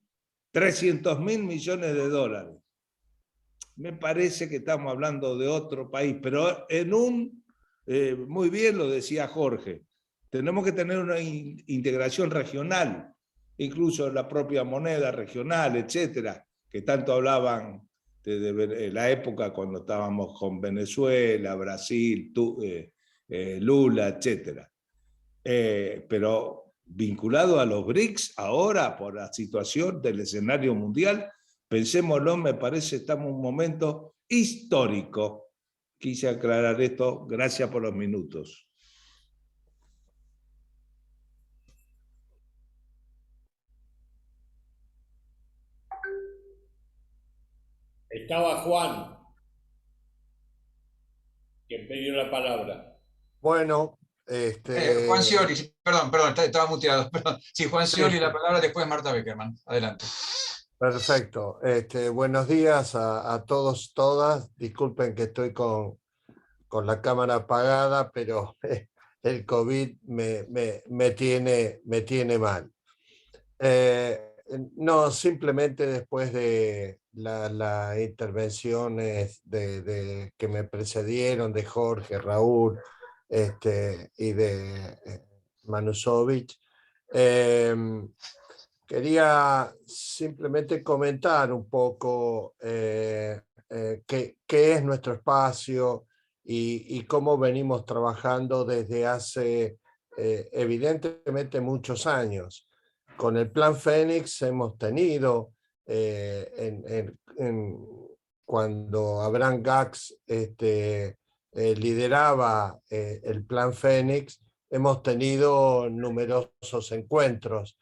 300.000 millones de dólares. Me parece que estamos hablando de otro país, pero muy bien lo decía Jorge, tenemos que tener una integración regional, incluso la propia moneda regional, etcétera, que tanto hablaban de la época cuando estábamos con Venezuela, Brasil, Lula, etcétera. Pero vinculado a los BRICS, ahora por la situación del escenario mundial, pensémoslo, me parece estamos en un momento histórico. Quise aclarar esto, gracias por los minutos. Estaba Juan, que pidió la palabra. Bueno, Juan Scioli, perdón, estaba muteado. Perdón. Sí, Juan Scioli, la palabra, después Marta Beckerman. Adelante. Perfecto. Buenos días a todos, todas. Disculpen que estoy con la cámara apagada, pero el COVID me tiene mal. No, simplemente después de las intervenciones que me precedieron, de Jorge, Raúl y de Manusovich, quería simplemente comentar un poco qué es nuestro espacio y cómo venimos trabajando desde hace evidentemente muchos años. Con el Plan Fénix hemos tenido cuando Abraham Gax lideraba el Plan Fénix, hemos tenido numerosos encuentros,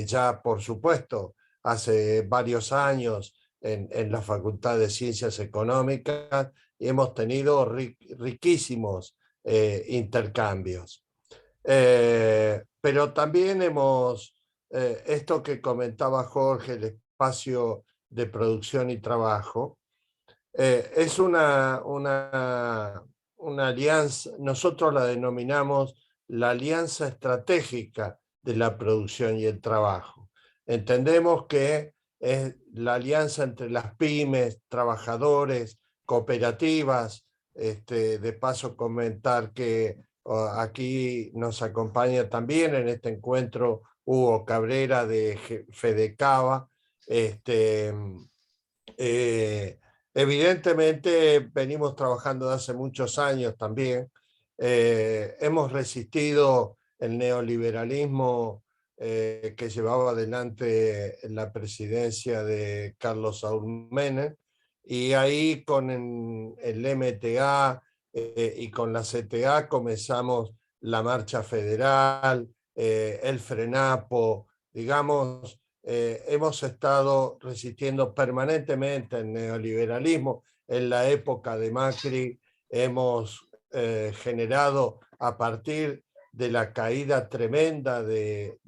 ya por supuesto, hace varios años en la Facultad de Ciencias Económicas, y hemos tenido riquísimos intercambios. Pero también esto que comentaba Jorge, el espacio de producción y trabajo, es una alianza, nosotros la denominamos la alianza estratégica de la producción y el trabajo. Entendemos que es la alianza entre las pymes, trabajadores, cooperativas. De paso comentar que aquí nos acompaña también en este encuentro Hugo Cabrera de Fedecava. Evidentemente venimos trabajando desde hace muchos años también. Hemos resistido el neoliberalismo que llevaba adelante la presidencia de Carlos Saúl Menem, y ahí con el MTA y con la CTA comenzamos la Marcha Federal, el FRENAPO, digamos. Hemos estado resistiendo permanentemente el neoliberalismo. En la época de Macri hemos generado, a partir de la caída tremenda de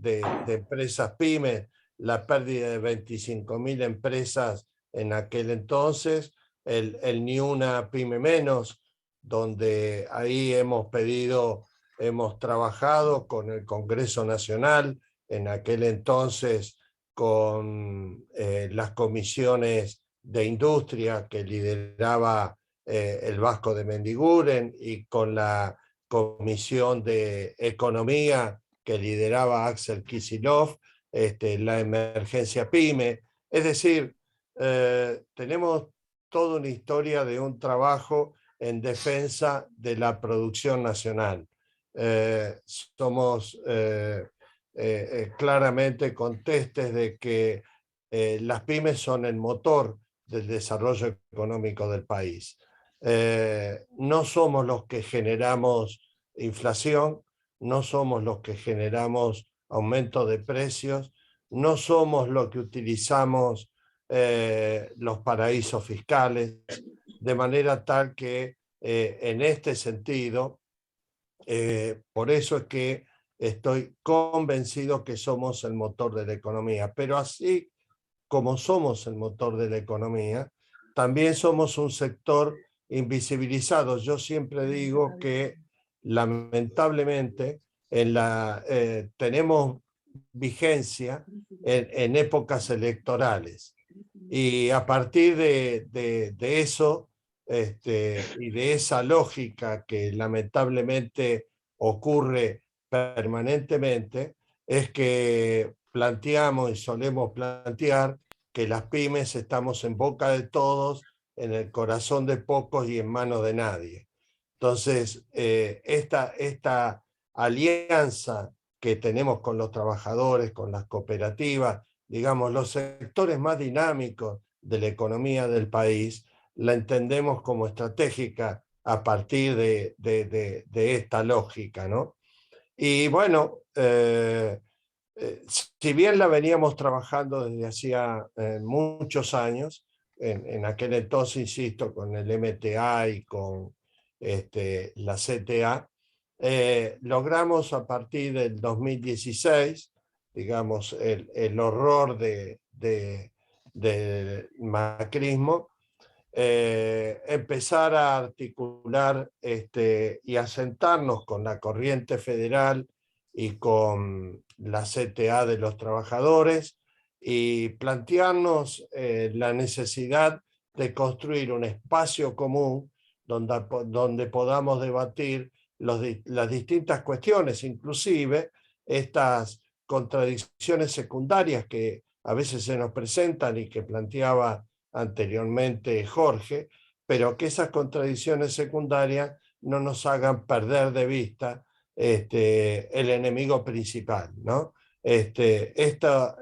empresas pymes, la pérdida de 25.000 empresas en aquel entonces, el Ni Una Pyme Menos, donde ahí hemos trabajado con el Congreso Nacional, en aquel entonces con las comisiones de industria que lideraba el Vasco de Mendiguren, y con la comisión de economía que lideraba Axel Kicillof, la emergencia PYME. Es decir, tenemos toda una historia de un trabajo en defensa de la producción nacional. Somos claramente contestes de que las pymes son el motor del desarrollo económico del país. No somos los que generamos inflación, no somos los que generamos aumento de precios, no somos los que utilizamos los paraísos fiscales, de manera tal que en este sentido, por eso es que estoy convencido que somos el motor de la economía. Pero así como somos el motor de la economía, también somos un sector invisibilizado. Yo siempre digo que lamentablemente tenemos vigencia en épocas electorales, y a partir de eso y de esa lógica que lamentablemente ocurre permanentemente, es que planteamos y solemos plantear que las pymes estamos en boca de todos, en el corazón de pocos y en manos de nadie. Entonces, esta alianza que tenemos con los trabajadores, con las cooperativas, digamos, los sectores más dinámicos de la economía del país, la entendemos como estratégica a partir de esta lógica, ¿no? Y bueno, si bien la veníamos trabajando desde hacía muchos años, en aquel entonces, insisto, con el MTA y con la CTA, logramos a partir del 2016, digamos, el horror del macrismo, empezar a articular y a sentarnos con la corriente federal y con la CTA de los trabajadores, y plantearnos la necesidad de construir un espacio común donde podamos debatir las distintas cuestiones, inclusive estas contradicciones secundarias que a veces se nos presentan y que planteaba anteriormente Jorge, pero que esas contradicciones secundarias no nos hagan perder de vista el enemigo principal, ¿no? Esto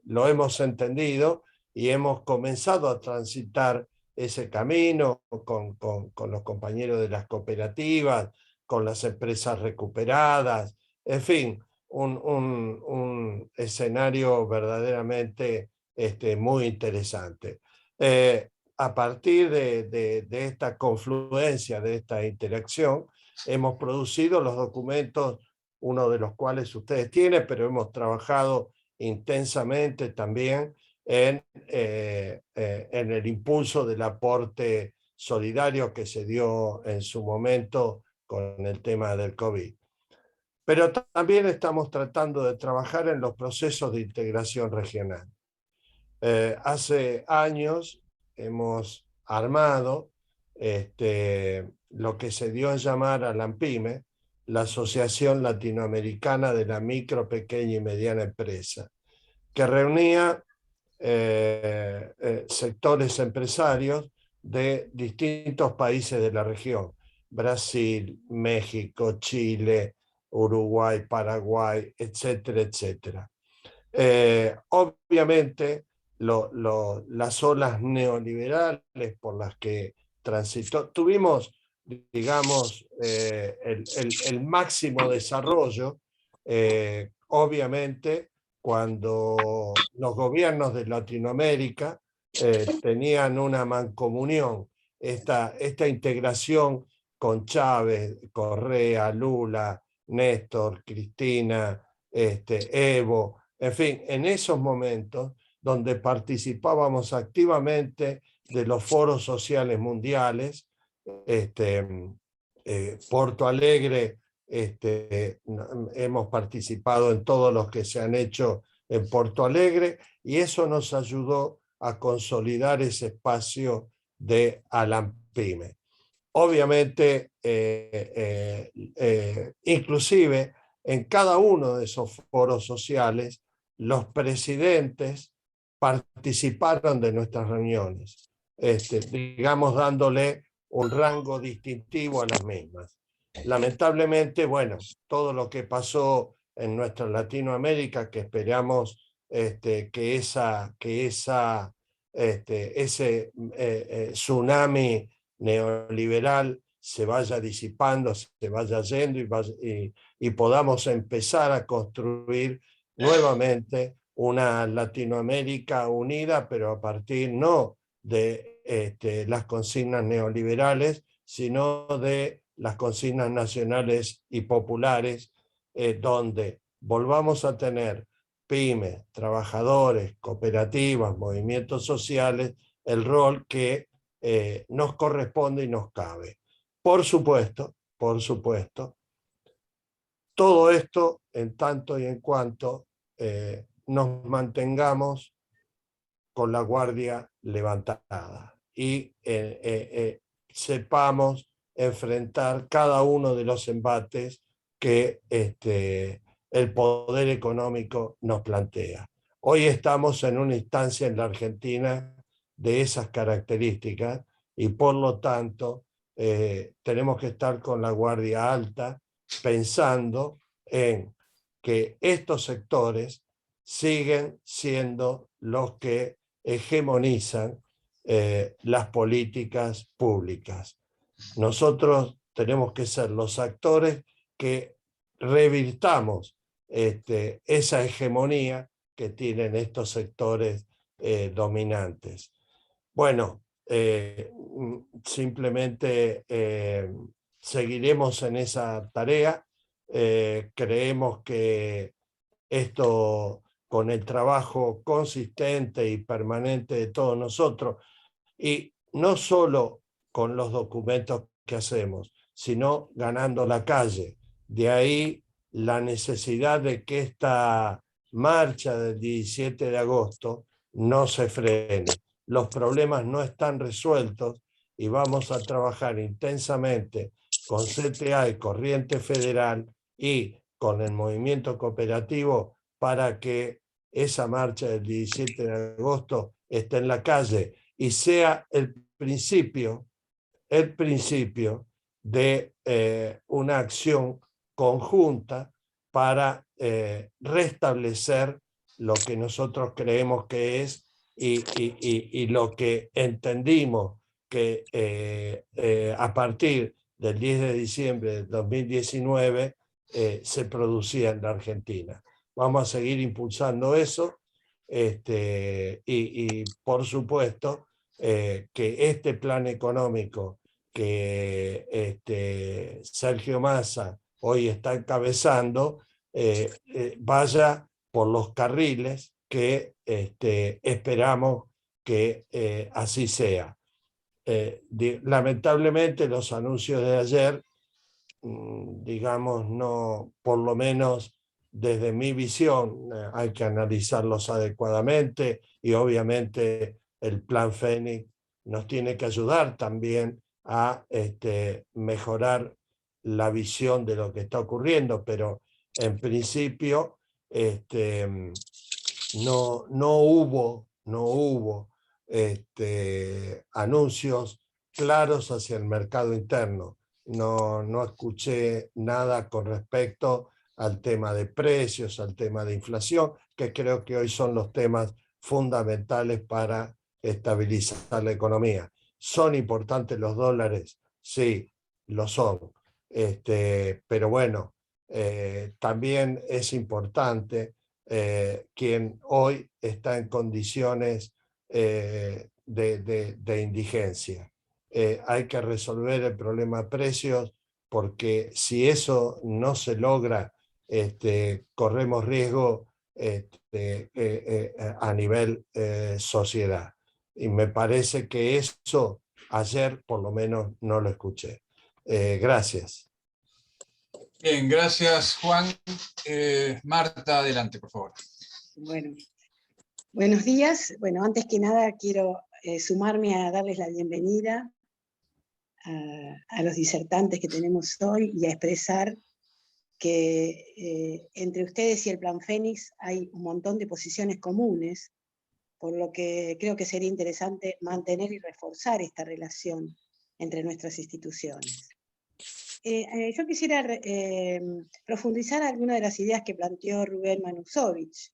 lo hemos entendido y hemos comenzado a transitar ese camino con los compañeros de las cooperativas, con las empresas recuperadas, en fin, un escenario verdaderamente muy interesante. A partir de esta confluencia, de esta interacción, hemos producido los documentos, uno de los cuales ustedes tienen, pero hemos trabajado intensamente también en el impulso del aporte solidario que se dio en su momento con el tema del COVID. Pero también estamos tratando de trabajar en los procesos de integración regional. Hace años hemos armado lo que se dio en llamar a la ANPYME, la Asociación Latinoamericana de la Micro, Pequeña y Mediana Empresa, que reunía sectores empresarios de distintos países de la región: Brasil, México, Chile, Uruguay, Paraguay, etcétera, etcétera. Obviamente, las olas neoliberales por las que transitó, tuvimos, digamos, el máximo desarrollo, obviamente, cuando los gobiernos de Latinoamérica tenían una mancomunión, esta integración con Chávez, Correa, Lula, Néstor, Cristina, Evo, en fin, en esos momentos donde participábamos activamente de los foros sociales mundiales, Porto Alegre, hemos participado en todos los que se han hecho en Porto Alegre, y eso nos ayudó a consolidar ese espacio de ALAMPYME. Obviamente, inclusive en cada uno de esos foros sociales, los presidentes participaron de nuestras reuniones, digamos, dándole un rango distintivo a las mismas. Lamentablemente, bueno, todo lo que pasó en nuestra Latinoamérica, que esperamos que ese tsunami neoliberal se vaya disipando, se vaya yendo y podamos empezar a construir nuevamente una Latinoamérica unida, pero a partir no de las consignas neoliberales, sino de las consignas nacionales y populares, donde volvamos a tener pymes, trabajadores, cooperativas, movimientos sociales, el rol que nos corresponde y nos cabe. Por supuesto, todo esto en tanto y en cuanto nos mantengamos con la guardia levantada y sepamos enfrentar cada uno de los embates que el poder económico nos plantea. Hoy estamos en una instancia en la Argentina de esas características y por lo tanto tenemos que estar con la guardia alta, pensando en que estos sectores siguen siendo los que hegemonizan las políticas públicas. Nosotros tenemos que ser los actores que revirtamos esa hegemonía que tienen estos sectores dominantes. Bueno, simplemente seguiremos en esa tarea. Creemos que esto, con el trabajo consistente y permanente de todos nosotros, y no solo con los documentos que hacemos, sino ganando la calle. De ahí la necesidad de que esta marcha del 17 de agosto no se frene. Los problemas no están resueltos y vamos a trabajar intensamente con CTA y Corriente Federal y con el movimiento cooperativo para que esa marcha del 17 de agosto esté en la calle y sea el principio de una acción conjunta para restablecer lo que nosotros creemos que es y lo que entendimos que a partir del 10 de diciembre del 2019 se producía en la Argentina. Vamos a seguir impulsando eso y por supuesto que este plan económico que Sergio Massa hoy está encabezando vaya por los carriles que esperamos que así sea. Lamentablemente los anuncios de ayer, digamos, no, por lo menos desde mi visión, hay que analizarlos adecuadamente y obviamente el plan Fénix nos tiene que ayudar también a mejorar la visión de lo que está ocurriendo, pero en principio no hubo anuncios claros hacia el mercado interno. No escuché nada con respecto al tema de precios, al tema de inflación, que creo que hoy son los temas fundamentales para estabilizar la economía. ¿Son importantes los dólares? Sí, lo son. Pero bueno, también es importante quien hoy está en condiciones de indigencia. Hay que resolver el problema de precios porque si eso no se logra, corremos riesgo a nivel sociedad. Y me parece que eso ayer por lo menos no lo escuché. Gracias. Bien, gracias Juan. Marta, adelante, por favor. Bueno, buenos días. Bueno, antes que nada quiero sumarme a darles la bienvenida a los disertantes que tenemos hoy y a expresar que entre ustedes y el Plan Fénix hay un montón de posiciones comunes, por lo que creo que sería interesante mantener y reforzar esta relación entre nuestras instituciones. Yo quisiera profundizar algunas de las ideas que planteó Rubén Manusovich.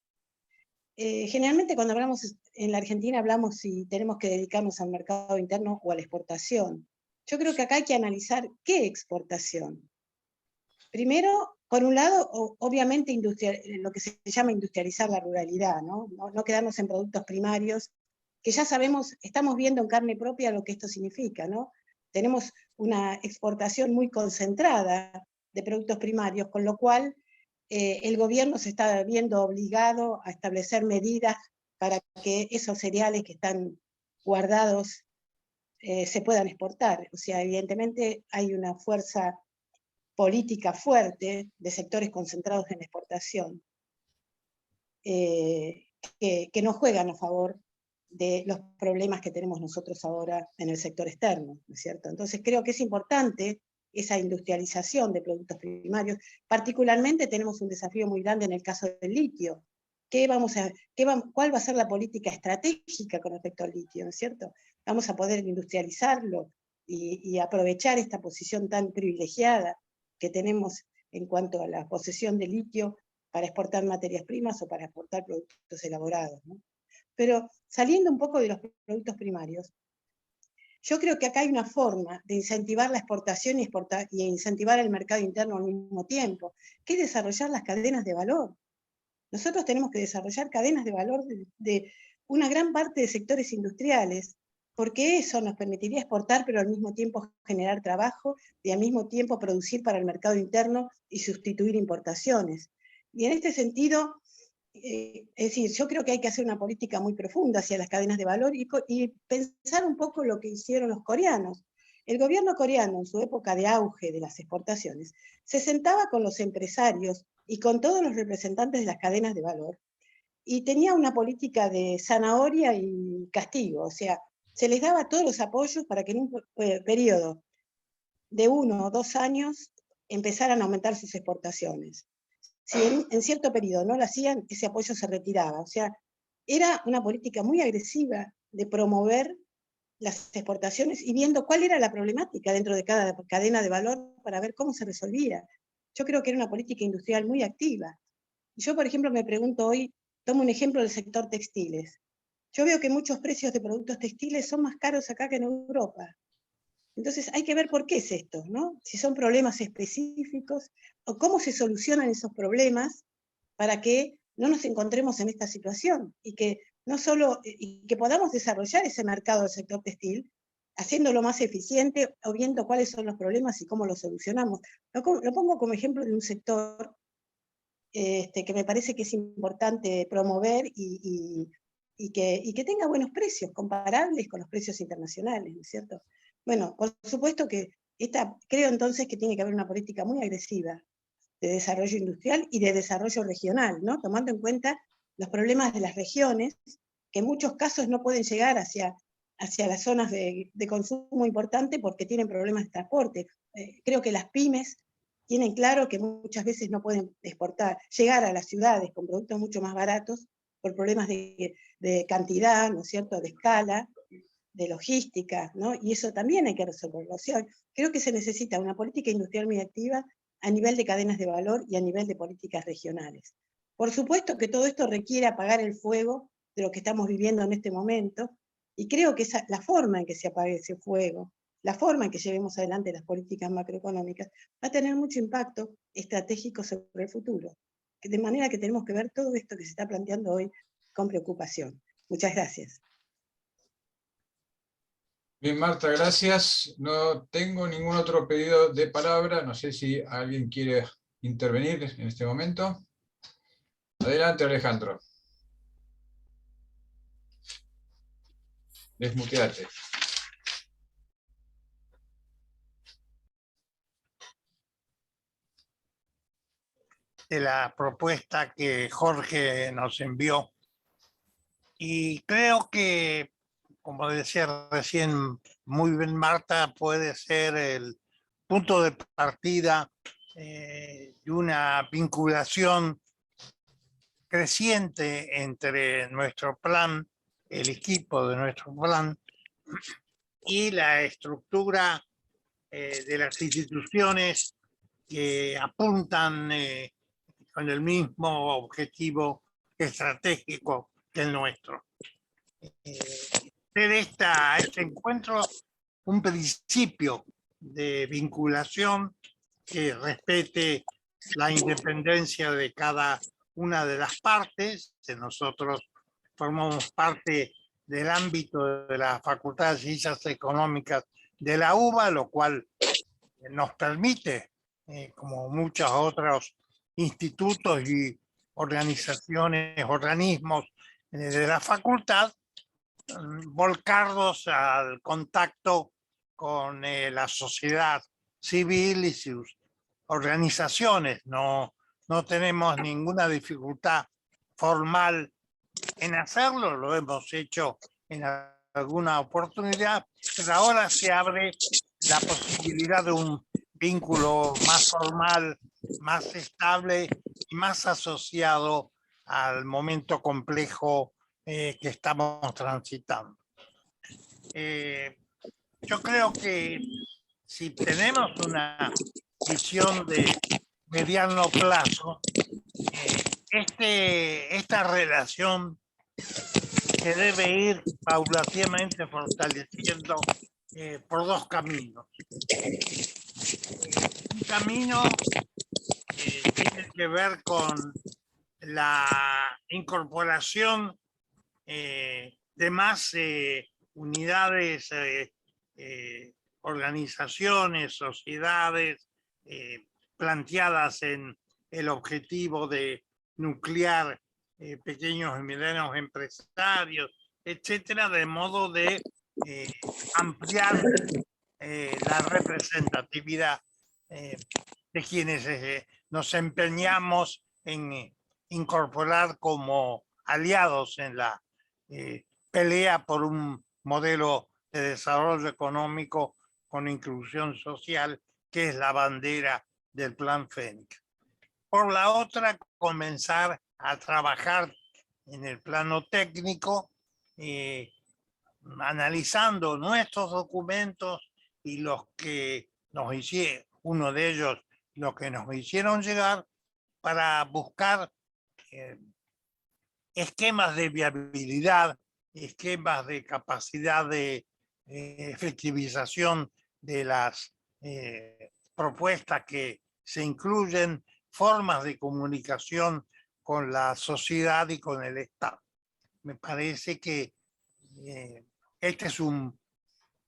Generalmente cuando hablamos en la Argentina hablamos si tenemos que dedicarnos al mercado interno o a la exportación. Yo creo que acá hay que analizar qué exportación. Primero, por un lado, obviamente lo que se llama industrializar la ruralidad, ¿no? No quedarnos en productos primarios, que ya sabemos, estamos viendo en carne propia lo que esto significa, ¿no? Tenemos una exportación muy concentrada de productos primarios, con lo cual el gobierno se está viendo obligado a establecer medidas para que esos cereales que están guardados se puedan exportar. O sea, evidentemente hay una fuerza política fuerte de sectores concentrados en la exportación que no juegan a favor de los problemas que tenemos nosotros ahora en el sector externo, ¿no es cierto? Entonces creo que es importante esa industrialización de productos primarios. Particularmente tenemos un desafío muy grande en el caso del litio. ¿Cuál va a ser la política estratégica con respecto al litio, ¿no es cierto? Vamos a poder industrializarlo y aprovechar esta posición tan privilegiada que tenemos en cuanto a la posesión de litio para exportar materias primas o para exportar productos elaborados, ¿no? Pero saliendo un poco de los productos primarios, yo creo que acá hay una forma de incentivar la exportación y incentivar el mercado interno al mismo tiempo, que es desarrollar las cadenas de valor. Nosotros tenemos que desarrollar cadenas de valor de una gran parte de sectores industriales, porque eso nos permitiría exportar, pero al mismo tiempo generar trabajo y al mismo tiempo producir para el mercado interno y sustituir importaciones. Y en este sentido, es decir, yo creo que hay que hacer una política muy profunda hacia las cadenas de valor y pensar un poco lo que hicieron los coreanos. El gobierno coreano, en su época de auge de las exportaciones, se sentaba con los empresarios y con todos los representantes de las cadenas de valor, y tenía una política de zanahoria y castigo, o sea, se les daba todos los apoyos para que en un periodo de 1 o 2 años empezaran a aumentar sus exportaciones. Si en cierto periodo no lo hacían, ese apoyo se retiraba. O sea, era una política muy agresiva de promover las exportaciones y viendo cuál era la problemática dentro de cada cadena de valor para ver cómo se resolvía. Yo creo que era una política industrial muy activa. Yo, por ejemplo, me pregunto hoy, tomo un ejemplo del sector textiles. yo veo que muchos precios de productos textiles son más caros acá que en Europa. Entonces hay que ver por qué es esto, ¿no? Si son problemas específicos o cómo se solucionan esos problemas para que no nos encontremos en esta situación y que no solo y que podamos desarrollar ese mercado del sector textil haciéndolo más eficiente o viendo cuáles son los problemas y cómo los solucionamos. Lo pongo como ejemplo de un sector que me parece que es importante promover y que tenga buenos precios, comparables con los precios internacionales, ¿no es cierto? Bueno, por supuesto que creo entonces que tiene que haber una política muy agresiva de desarrollo industrial y de desarrollo regional, ¿no? Tomando en cuenta los problemas de las regiones, que en muchos casos no pueden llegar hacia las zonas de consumo importante porque tienen problemas de transporte. Creo que las pymes tienen claro que muchas veces no pueden llegar a las ciudades con productos mucho más baratos por problemas de cantidad, ¿no es cierto?, de escala, de logística, ¿no? Y eso también hay que resolverlo. O sea, creo que se necesita una política industrial muy activa a nivel de cadenas de valor y a nivel de políticas regionales. Por supuesto que todo esto requiere apagar el fuego de lo que estamos viviendo en este momento, y creo que la forma en que se apague ese fuego, la forma en que llevemos adelante las políticas macroeconómicas, va a tener mucho impacto estratégico sobre el futuro. De manera que tenemos que ver todo esto que se está planteando hoy con preocupación. Muchas gracias. Bien, Marta, gracias. No tengo ningún otro pedido de palabra. No sé si alguien quiere intervenir en este momento. Adelante, Alejandro. Desmuteate. De la propuesta que Jorge nos envió. Y creo que, como decía recién muy bien Marta, puede ser el punto de partida de una vinculación creciente entre nuestro plan, el equipo de nuestro plan, y la estructura de las instituciones que apuntan con el mismo objetivo estratégico que el nuestro. Ser este encuentro un principio de vinculación que respete la independencia de cada una de las partes. Nosotros formamos parte del ámbito de la Facultad de Ciencias Económicas de la UBA, lo cual nos permite, como muchos otros institutos y organizaciones, organismos de la facultad, volcarnos al contacto con la sociedad civil y sus organizaciones. No tenemos ninguna dificultad formal en hacerlo, lo hemos hecho en alguna oportunidad, pero ahora se abre la posibilidad de un vínculo más formal, más estable y más asociado al momento complejo que estamos transitando. Yo creo que si tenemos una visión de mediano plazo, esta relación se debe ir paulatinamente fortaleciendo por dos caminos. Un camino tiene que ver con la incorporación de más unidades, organizaciones, sociedades planteadas en el objetivo de nuclear pequeños y medianos empresarios, etcétera, de modo de ampliar la representatividad de quienes nos empeñamos en incorporar como aliados en la pelea por un modelo de desarrollo económico con inclusión social, que es la bandera del Plan Fénix. Por la otra, comenzar a trabajar en el plano técnico, analizando nuestros documentos y los que nos hicieron, uno de ellos, los que nos hicieron llegar, para buscar esquemas de viabilidad esquemas de capacidad de efectivización de las propuestas que se incluyen, formas de comunicación con la sociedad y con el Estado. Me parece que este es un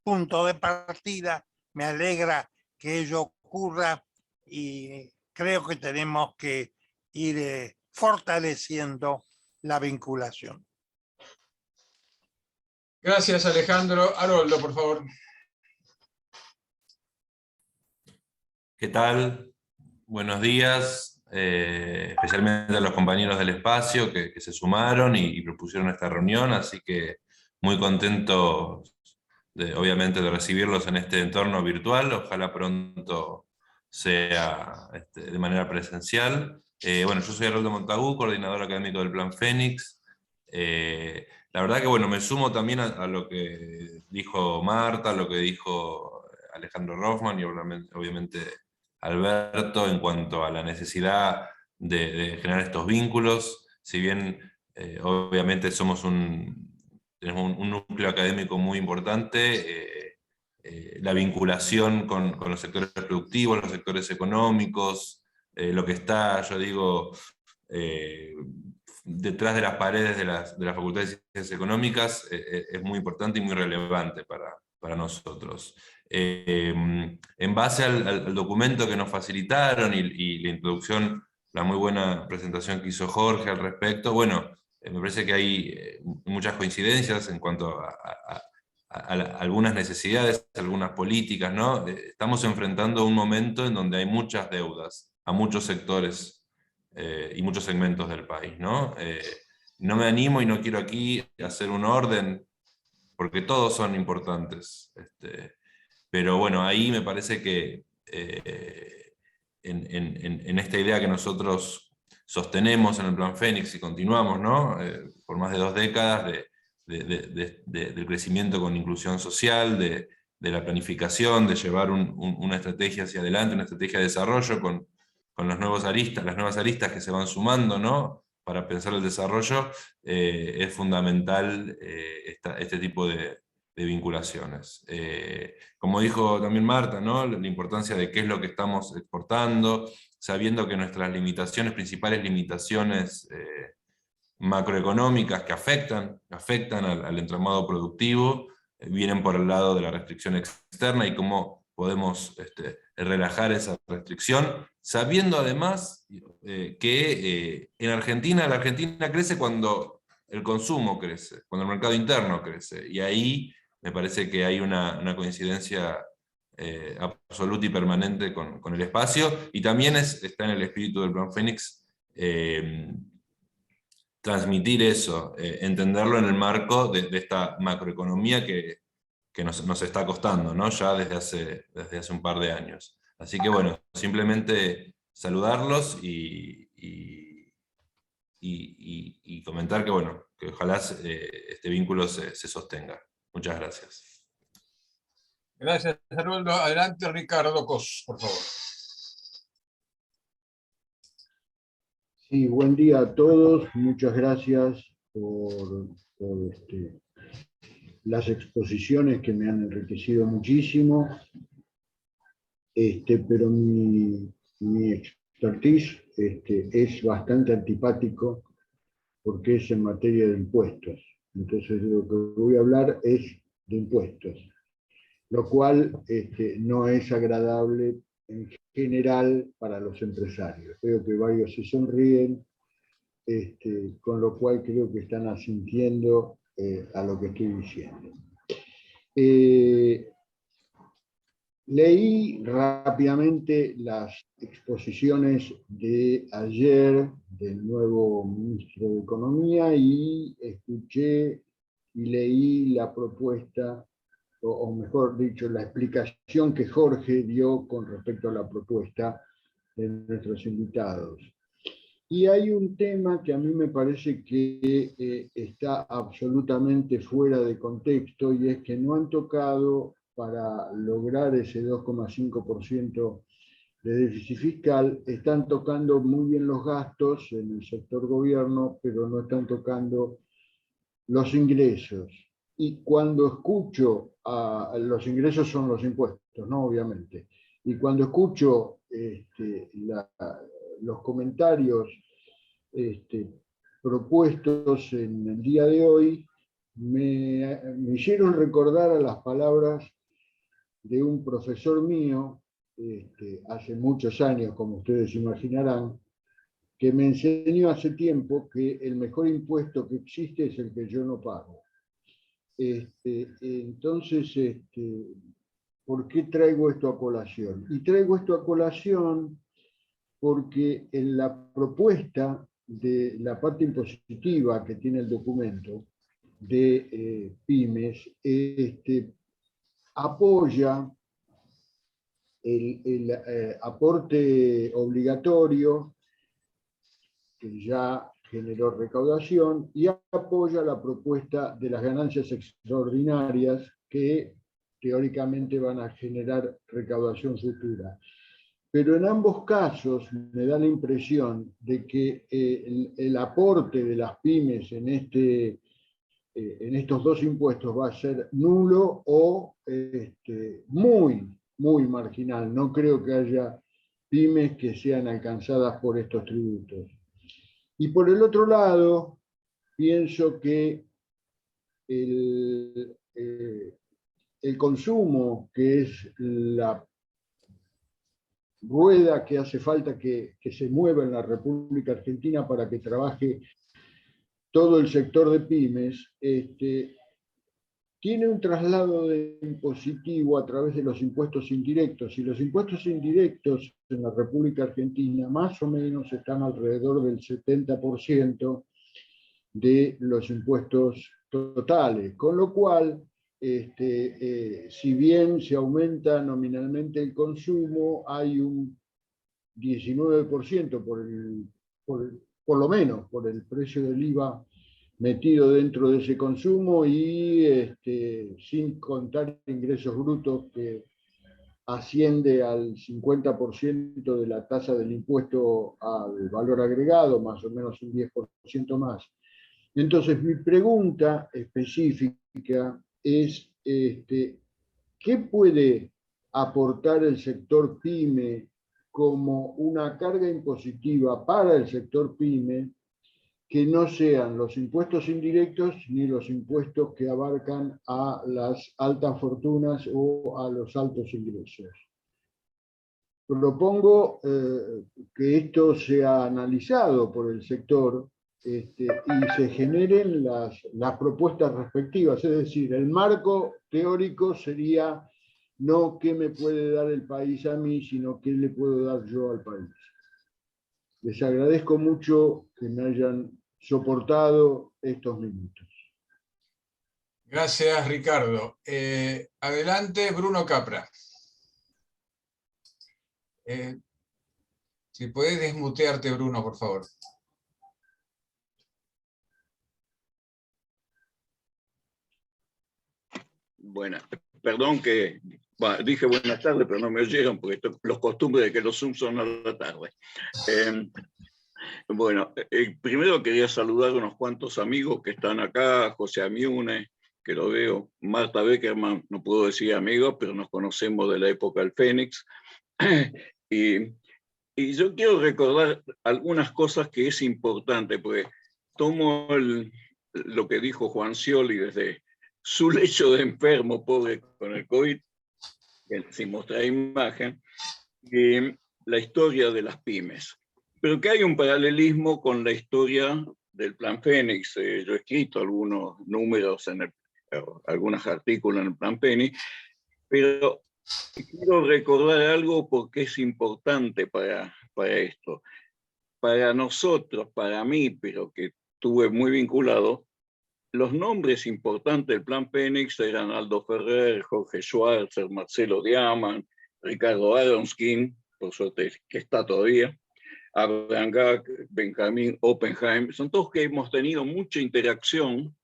punto de partida, me alegra que ello ocurra y creo que tenemos que ir fortaleciendo la vinculación. Gracias, Alejandro. Haroldo, por favor. ¿Qué tal? Buenos días, especialmente a los compañeros del espacio que se sumaron y propusieron esta reunión, así que muy contento obviamente de recibirlos en este entorno virtual, ojalá pronto sea de manera presencial. Bueno, yo soy Haroldo Montagu, coordinador académico del Plan Fénix. La verdad que bueno, me sumo también a lo que dijo Marta, a lo que dijo Alejandro Rothman y obviamente Alberto en cuanto a la necesidad de generar estos vínculos. Si bien obviamente tenemos un núcleo académico muy importante, la vinculación con los sectores productivos, los sectores económicos, lo que está, yo digo, detrás de las paredes de la Facultad de Ciencias Económicas es muy importante y muy relevante para nosotros. En base al documento que nos facilitaron y la introducción, la muy buena presentación que hizo Jorge al respecto, bueno, me parece que hay muchas coincidencias en cuanto a algunas necesidades, algunas políticas, ¿no? Estamos enfrentando un momento en donde hay muchas deudas a muchos sectores y muchos segmentos del país, ¿no? No me animo y no quiero aquí hacer un orden, porque todos son importantes. Pero bueno, ahí me parece que en esta idea que nosotros sostenemos en el Plan Fénix y continuamos, ¿no? Por más de 2 décadas del crecimiento con inclusión social, de la planificación, de llevar una estrategia hacia adelante, una estrategia de desarrollo con las nuevas aristas que se van sumando, ¿no? Para pensar el desarrollo, es fundamental este tipo de vinculaciones. Como dijo también Marta, ¿no? La importancia de qué es lo que estamos exportando, sabiendo que nuestras principales limitaciones macroeconómicas que afectan al entramado productivo, vienen por el lado de la restricción externa y cómo podemos relajar esa restricción, sabiendo además que la Argentina crece cuando el consumo crece, cuando el mercado interno crece, y ahí me parece que hay una coincidencia absoluta y permanente con el espacio, y también está en el espíritu del Plan Fénix transmitir eso, entenderlo en el marco de esta macroeconomía que nos está costando, ¿no? Ya desde hace un par de años. Así que bueno, simplemente saludarlos y comentar que bueno, que ojalá este vínculo se sostenga. Muchas gracias. Gracias, Haroldo. Adelante, Ricardo Cos, por favor. Sí, buen día a todos. Muchas gracias por las exposiciones que me han enriquecido muchísimo. Pero mi expertise es bastante antipático porque es en materia de impuestos. Entonces lo que voy a hablar es de impuestos, lo cual no es agradable en general para los empresarios. Veo que varios se sonríen, con lo cual creo que están asintiendo a lo que estoy diciendo. Leí rápidamente las exposiciones de ayer del nuevo ministro de Economía y escuché y leí la propuesta, o mejor dicho, la explicación que Jorge dio con respecto a la propuesta de nuestros invitados. Y hay un tema que a mí me parece que está absolutamente fuera de contexto, y es que no han tocado, para lograr ese 2,5% de déficit fiscal, están tocando muy bien los gastos en el sector gobierno, pero no están tocando los ingresos. Y cuando escucho, los ingresos son los impuestos, ¿no? Obviamente. Y cuando escucho los comentarios propuestos en el día de hoy, me hicieron recordar a las palabras de un profesor mío, hace muchos años, como ustedes imaginarán, que me enseñó hace tiempo que el mejor impuesto que existe es el que yo no pago. Entonces, ¿por qué traigo esto a colación? Y traigo esto a colación porque en la propuesta de la parte impositiva que tiene el documento de pymes, apoya el aporte obligatorio que ya generó recaudación y apoya la propuesta de las ganancias extraordinarias que teóricamente van a generar recaudación futura. Pero en ambos casos me da la impresión de que el aporte de las pymes en estos dos impuestos va a ser nulo o muy marginal. No creo que haya pymes que sean alcanzadas por estos tributos. Y por el otro lado, pienso que el consumo, que es la rueda que hace falta que se mueva en la República Argentina para que trabaje todo el sector de pymes, tiene un traslado de impositivo a través de los impuestos indirectos. Y los impuestos indirectos en la República Argentina más o menos están alrededor del 70% de los impuestos totales. Con lo cual, si bien se aumenta nominalmente el consumo, hay un 19% por lo menos por el precio del IVA metido dentro de ese consumo y sin contar ingresos brutos que asciende al 50% de la tasa del impuesto al valor agregado, más o menos un 10% más. Entonces, mi pregunta específica es, ¿qué puede aportar el sector PYME como una carga impositiva para el sector PYME que no sean los impuestos indirectos ni los impuestos que abarcan a las altas fortunas o a los altos ingresos? Propongo que esto sea analizado por el sector y se generen las propuestas respectivas. Es decir, el marco teórico sería no qué me puede dar el país a mí, sino qué le puedo dar yo al país. Les agradezco mucho que me hayan soportado estos minutos. Gracias, Ricardo. Adelante, Bruno Capra. Si podés desmutearte, Bruno, por favor. Bueno, perdón que dije buenas tardes, pero no me oyeron porque los costumbres de que los Zoom son a la tarde. Bueno, primero quería saludar a unos cuantos amigos que están acá, José Amiune, que lo veo, Marta Beckerman, no puedo decir amigos, pero nos conocemos de la época del Fénix. Y yo quiero recordar algunas cosas que es importante, porque tomo lo que dijo Juan Scioli desde su lecho de enfermo, pobre, con el COVID, sin mostrar imagen, la historia de las pymes. Pero que hay un paralelismo con la historia del Plan Fénix. Yo he escrito algunos números, algunos artículos en el Plan Fénix, pero quiero recordar algo porque es importante para esto. Para nosotros, para mí, pero que estuve muy vinculado, los nombres importantes del Plan Fénix eran Aldo Ferrer, Jorge Schwarzer, Marcelo Diamant, Ricardo Aronskin, por suerte que está todavía, Abraham Gack, Benjamin Oppenheim. Son todos que hemos tenido mucha interacción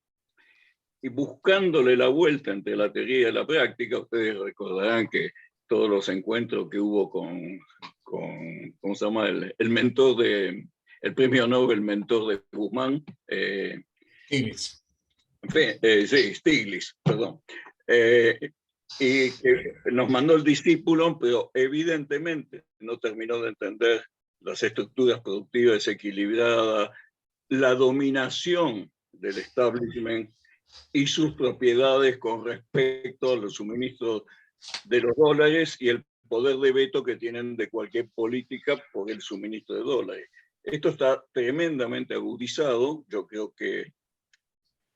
y buscándole la vuelta entre la teoría y la práctica. Ustedes recordarán que todos los encuentros que hubo con ¿cómo se llama? El mentor el premio Nobel mentor de Guzmán, Sí, Stiglitz, perdón. Y que nos mandó el discípulo, pero evidentemente no terminó de entender las estructuras productivas desequilibradas, la dominación del establishment y sus propiedades con respecto a los suministros de los dólares y el poder de veto que tienen de cualquier política por el suministro de dólares. Esto está tremendamente agudizado, yo creo que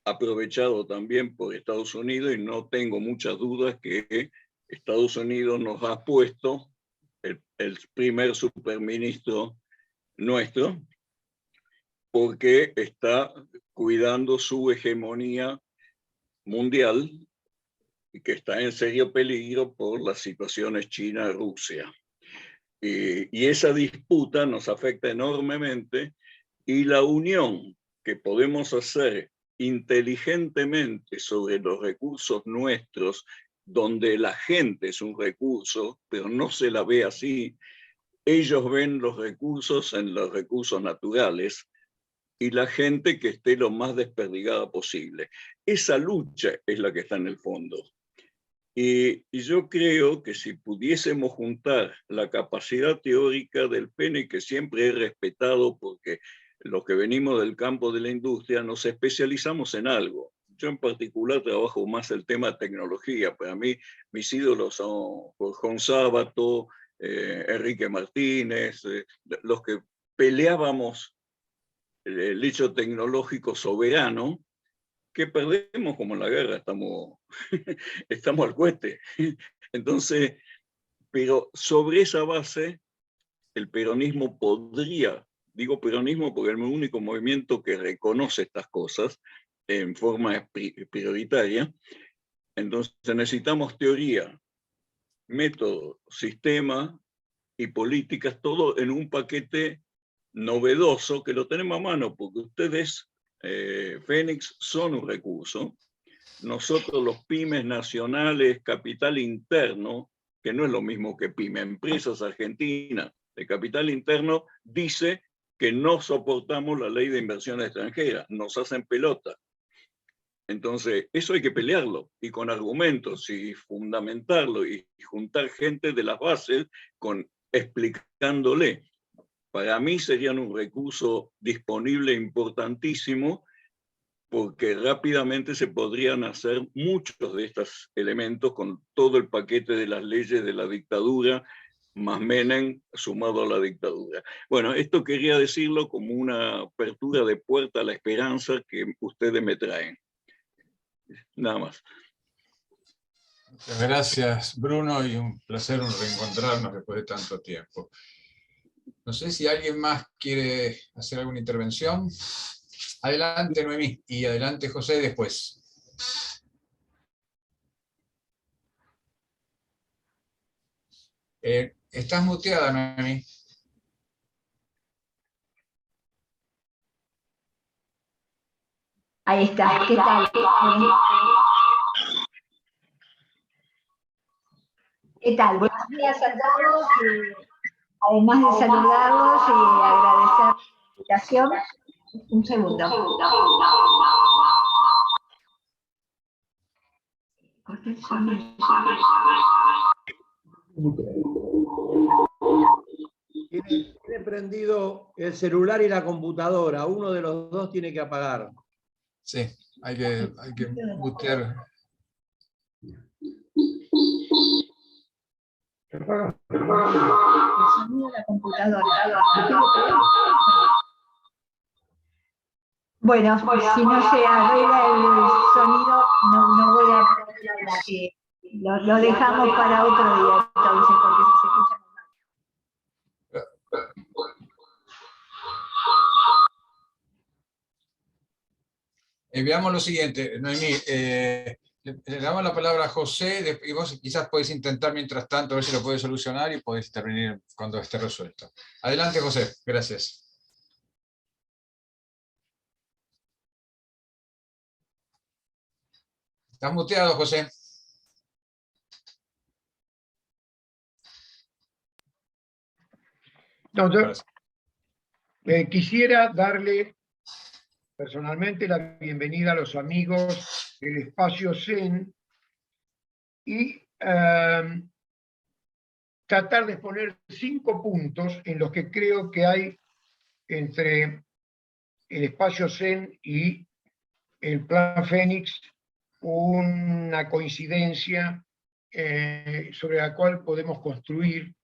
aprovechado también por Estados Unidos, y no tengo muchas dudas que Estados Unidos nos ha puesto el primer superministro nuestro, porque está cuidando su hegemonía mundial y que está en serio peligro por las situaciones China-Rusia. Y esa disputa nos afecta enormemente, y la unión que podemos hacer inteligentemente sobre los recursos nuestros, donde la gente es un recurso, pero no se la ve así. Ellos ven los recursos en los recursos naturales y la gente que esté lo más desperdigada posible. Esa lucha es la que está en el fondo. Y yo creo que si pudiésemos juntar la capacidad teórica del PENE, que siempre he respetado porque los que venimos del campo de la industria nos especializamos en algo. Yo en particular trabajo más el tema tecnología. Para mí mis ídolos son Jorge Sábato, Enrique Martínez, los que peleábamos el hecho tecnológico soberano, que perdemos como en la guerra, estamos al cohete. Entonces, pero sobre esa base, el peronismo podría, digo peronismo porque es el único movimiento que reconoce estas cosas en forma prioritaria. Entonces necesitamos teoría, método, sistema y políticas, todo en un paquete novedoso que lo tenemos a mano, porque ustedes, Fénix, son un recurso. Nosotros los pymes nacionales, capital interno, que no es lo mismo que pyme, empresas argentinas de capital interno, dice que no soportamos la ley de inversión extranjera, nos hacen pelota. Entonces, eso hay que pelearlo, y con argumentos, y fundamentarlo, y juntar gente de las bases explicándole. Para mí serían un recurso disponible importantísimo, porque rápidamente se podrían hacer muchos de estos elementos con todo el paquete de las leyes de la dictadura, más Menem sumado a la dictadura. Bueno, esto quería decirlo como una apertura de puerta a la esperanza que ustedes me traen. Nada más. Muchas gracias, Bruno, y un placer reencontrarnos después de tanto tiempo. No sé si alguien más quiere hacer alguna intervención. Adelante, Noemí, y adelante, José, después. Estás muteada, Noemí. Ahí está. ¿Qué tal? ¿Qué tal? Buenos días a todos. Además de saludarlos y agradecer la invitación. Un segundo. Tiene prendido el celular y la computadora. Uno de los dos tiene que apagar. Sí, hay que mutear. El sonido de la computadora. Bueno, si no se arregla el sonido, no voy a poder hablar. Lo dejamos para otro día, entonces, porque si se escucha muy mal. Veamos lo siguiente, Noemí. Le damos la palabra a José, y vos quizás podés intentar mientras tanto a ver si lo podés solucionar y podés intervenir cuando esté resuelto. Adelante, José. Gracias. Estás muteado, José. No, quisiera darle personalmente la bienvenida a los amigos del espacio Zen y tratar de exponer 5 puntos en los que creo que hay entre el espacio Zen y el Plan Fénix una coincidencia sobre la cual podemos construir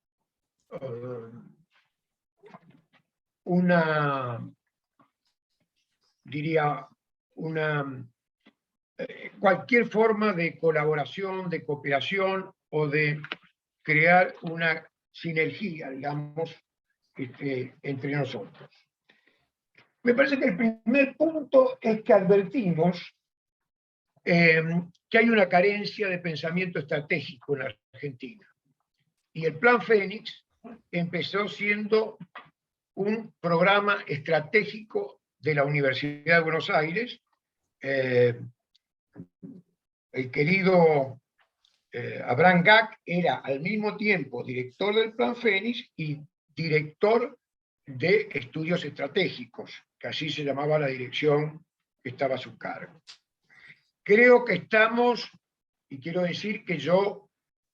cualquier forma de colaboración, de cooperación o de crear una sinergia, digamos, entre nosotros. Me parece que el primer punto es que advertimos que hay una carencia de pensamiento estratégico en la Argentina. Y el Plan Fénix empezó siendo un programa estratégico de la Universidad de Buenos Aires. El querido Abraham Gack era al mismo tiempo director del Plan Fénix y director de estudios estratégicos, que así se llamaba la dirección que estaba a su cargo. Creo que estamos, y quiero decir que yo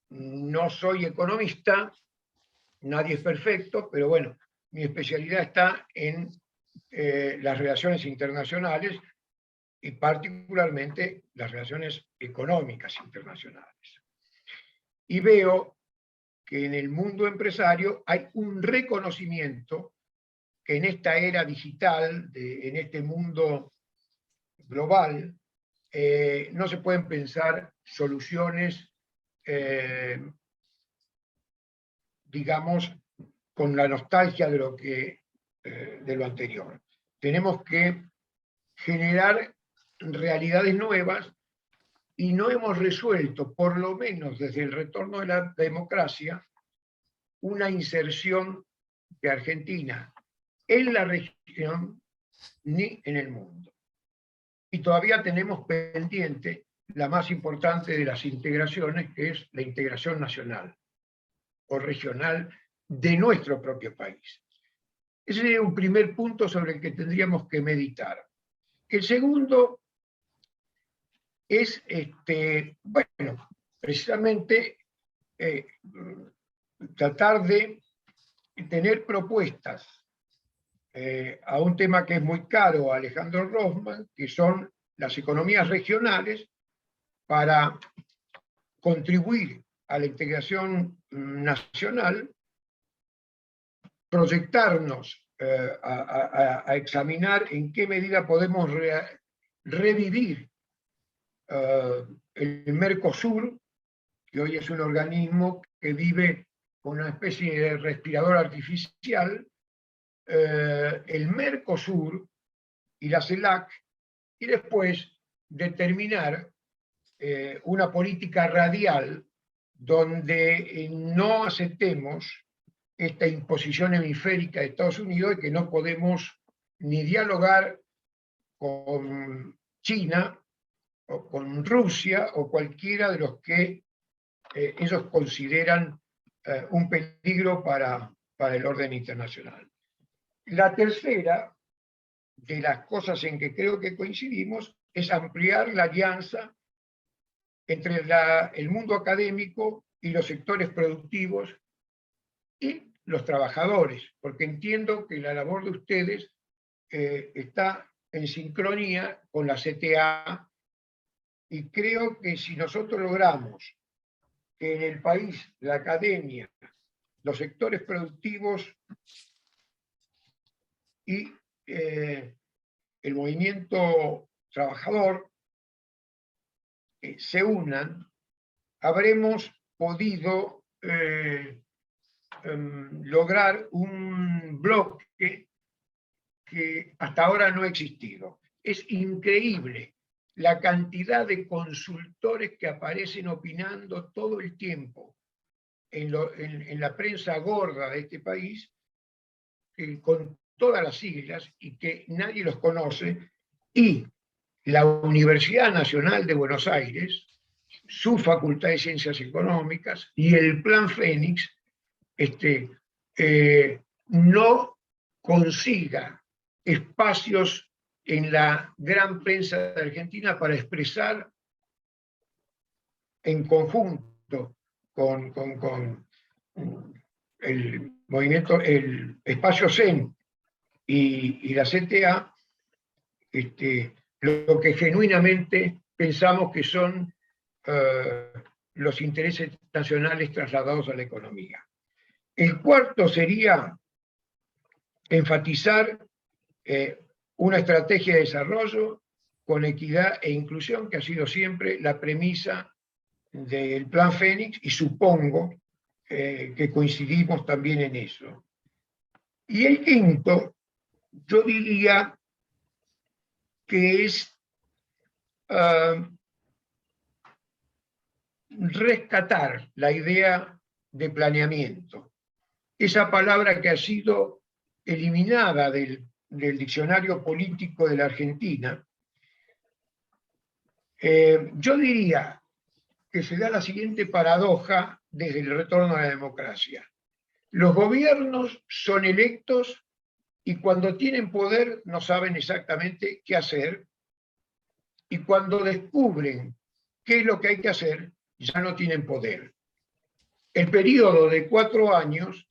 no soy economista, nadie es perfecto, pero bueno, mi especialidad está en las relaciones internacionales y particularmente las relaciones económicas internacionales. Y veo que en el mundo empresario hay un reconocimiento que en esta era digital, en este mundo global, no se pueden pensar soluciones, digamos, con la nostalgia de lo anterior. Tenemos que generar realidades nuevas y no hemos resuelto, por lo menos desde el retorno de la democracia, una inserción de Argentina en la región ni en el mundo. Y todavía tenemos pendiente la más importante de las integraciones, que es la integración nacional o regional de nuestro propio país. Ese sería un primer punto sobre el que tendríamos que meditar. El segundo es, bueno, precisamente tratar de tener propuestas a un tema que es muy caro a Alejandro Rothman, que son las economías regionales, para contribuir a la integración nacional, proyectarnos a examinar en qué medida podemos revivir el Mercosur, que hoy es un organismo que vive con una especie de respirador artificial, el Mercosur y la CELAC, y después determinar una política radial donde no aceptemos esta imposición hemisférica de Estados Unidos de que no podemos ni dialogar con China o con Rusia o cualquiera de los que ellos consideran un peligro para el orden internacional. La tercera de las cosas en que creo que coincidimos es ampliar la alianza entre el mundo académico y los sectores productivos y los trabajadores, porque entiendo que la labor de ustedes está en sincronía con la CTA, y creo que si nosotros logramos que en el país la academia, los sectores productivos y el movimiento trabajador se unan, habremos podido lograr un bloque que hasta ahora no ha existido. Es increíble la cantidad de consultores que aparecen opinando todo el tiempo en la prensa gorda de este país, con todas las siglas, y que nadie los conoce, y la Universidad Nacional de Buenos Aires, su Facultad de Ciencias Económicas y el Plan Fénix no consiga espacios en la gran prensa de Argentina para expresar en conjunto con el movimiento, el espacio CEN y la CTA, lo que genuinamente pensamos que son los intereses nacionales trasladados a la economía. El cuarto sería enfatizar una estrategia de desarrollo con equidad e inclusión, que ha sido siempre la premisa del Plan Fénix, y supongo que coincidimos también en eso. Y el quinto, yo diría que es rescatar la idea de planeamiento. Esa palabra que ha sido eliminada del diccionario político de la Argentina, yo diría que se da la siguiente paradoja desde el retorno a la democracia. Los gobiernos son electos y cuando tienen poder no saben exactamente qué hacer, y cuando descubren qué es lo que hay que hacer, ya no tienen poder. El periodo de 4 años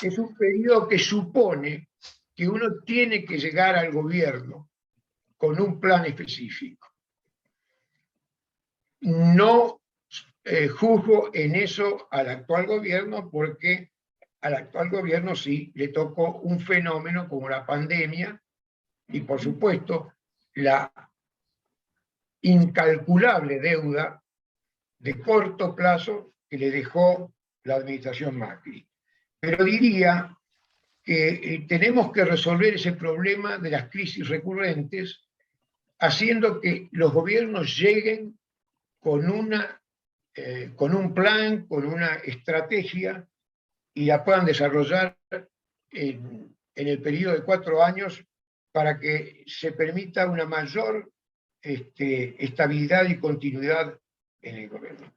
es un periodo que supone que uno tiene que llegar al gobierno con un plan específico. No juzgo en eso al actual gobierno, porque al actual gobierno sí le tocó un fenómeno como la pandemia y, por supuesto, la incalculable deuda de corto plazo que le dejó la administración Macri. Pero diría que tenemos que resolver ese problema de las crisis recurrentes haciendo que los gobiernos lleguen con un plan, con una estrategia, y la puedan desarrollar en el periodo de 4 años para que se permita una mayor estabilidad y continuidad en el gobierno.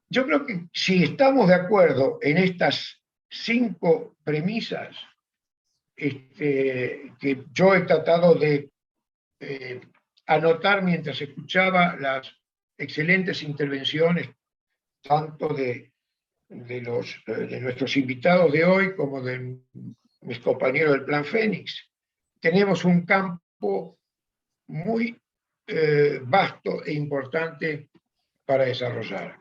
Yo creo que si estamos de acuerdo en estas 5 premisas, que yo he tratado de anotar mientras escuchaba las excelentes intervenciones, tanto de nuestros invitados de hoy como de mis compañeros del Plan Fénix, tenemos un campo muy vasto e importante para desarrollar.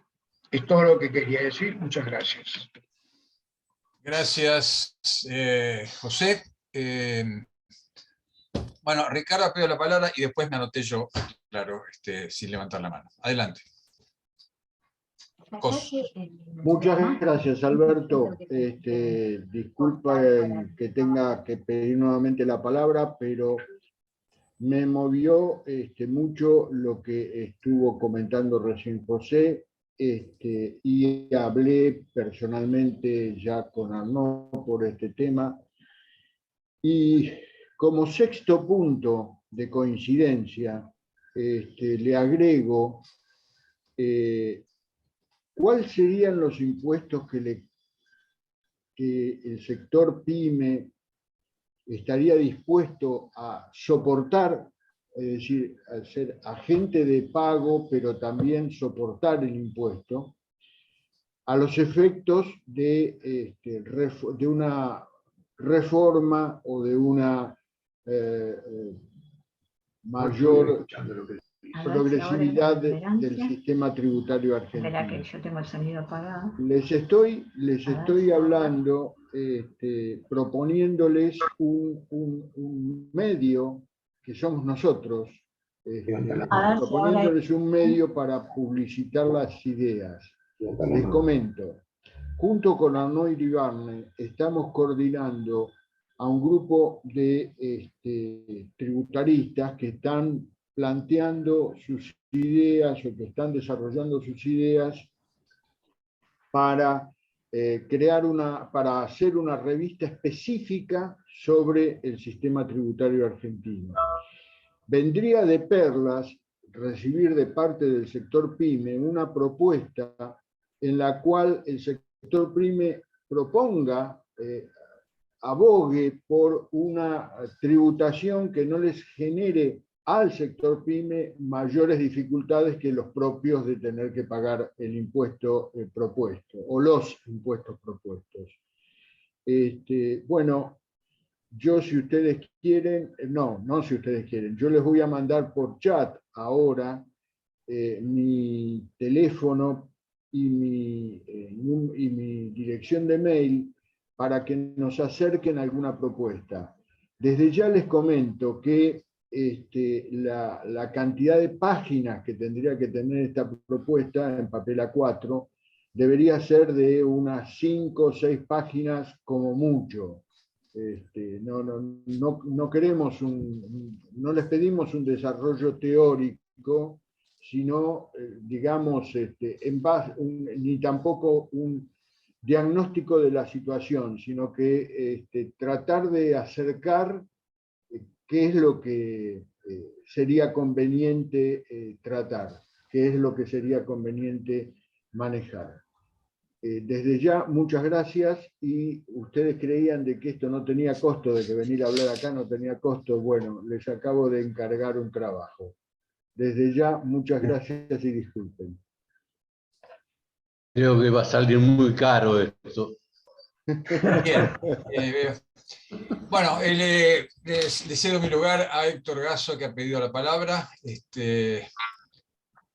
Es todo lo que quería decir. Muchas gracias. Gracias, José. Bueno, Ricardo, pido la palabra y después me anoté yo, claro, sin levantar la mano. Adelante. Muchas gracias, Alberto. Disculpa que tenga que pedir nuevamente la palabra, pero me movió mucho lo que estuvo comentando recién José, y hablé personalmente ya con Arnaud por este tema. Y como sexto punto de coincidencia, le agrego ¿cuáles serían los impuestos que el sector PYME estaría dispuesto a soportar, es decir, a ser agente de pago, pero también soportar el impuesto, a los efectos de una reforma o de una mayor progresividad del sistema tributario argentino? Espera que yo tengo el sonido apagado. Les estoy hablando, proponiéndoles un medio que somos nosotros, proponiéndoles un medio para publicitar las ideas. Les comento, junto con Arnaud Iribarne estamos coordinando a un grupo de tributaristas que están planteando sus ideas o que están desarrollando sus ideas para para hacer una revista específica sobre el sistema tributario argentino. Vendría de perlas recibir de parte del sector PYME una propuesta en la cual el sector PYME proponga abogue por una tributación que no les genere al sector pyme mayores dificultades que los propios de tener que pagar el impuesto propuesto, o los impuestos propuestos. Bueno, yo si ustedes quieren, no si ustedes quieren, yo les voy a mandar por chat ahora mi teléfono y mi dirección de mail para que nos acerquen alguna propuesta. Desde ya les comento que la cantidad de páginas que tendría que tener esta propuesta en papel A4 debería ser de unas 5 o 6 páginas como mucho. No queremos no les pedimos un desarrollo teórico, sino, digamos, ni tampoco un diagnóstico de la situación, sino que tratar de acercar qué es lo que sería conveniente tratar, qué es lo que sería conveniente manejar. Desde ya, muchas gracias, y ustedes creían de que esto no tenía costo, de que venir a hablar acá no tenía costo. Bueno, les acabo de encargar un trabajo. Desde ya, muchas gracias y disculpen. Creo que va a salir muy caro esto. Bien. Bueno, le cedo mi lugar a Héctor Gasso, que ha pedido la palabra.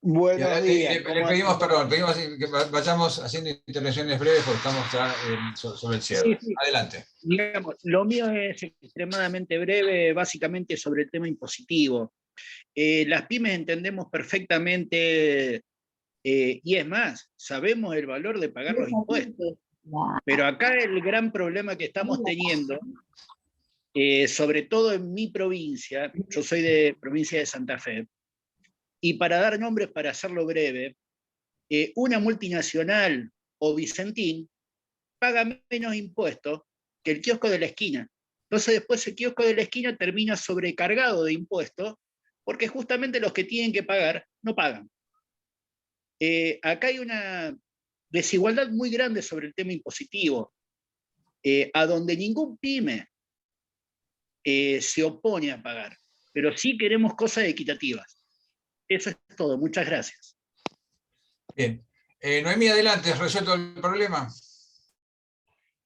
Buenos días. Le pedimos, perdón, pedimos que vayamos haciendo intervenciones breves porque estamos ya sobre el cierre. Sí. Adelante. Digamos, lo mío es extremadamente breve, básicamente sobre el tema impositivo. Las pymes entendemos perfectamente, y es más, sabemos el valor de pagar los impuestos. Pero acá el gran problema que estamos teniendo, sobre todo en mi provincia, yo soy de provincia de Santa Fe, y para dar nombres, para hacerlo breve, una multinacional o Vicentín paga menos impuestos que el kiosco de la esquina. Entonces después el kiosco de la esquina termina sobrecargado de impuestos porque justamente los que tienen que pagar no pagan. Acá hay una desigualdad muy grande sobre el tema impositivo, a donde ningún pyme se opone a pagar, pero sí queremos cosas equitativas. Eso es todo, muchas gracias. Bien. Noemí, adelante, ¿has resuelto el problema?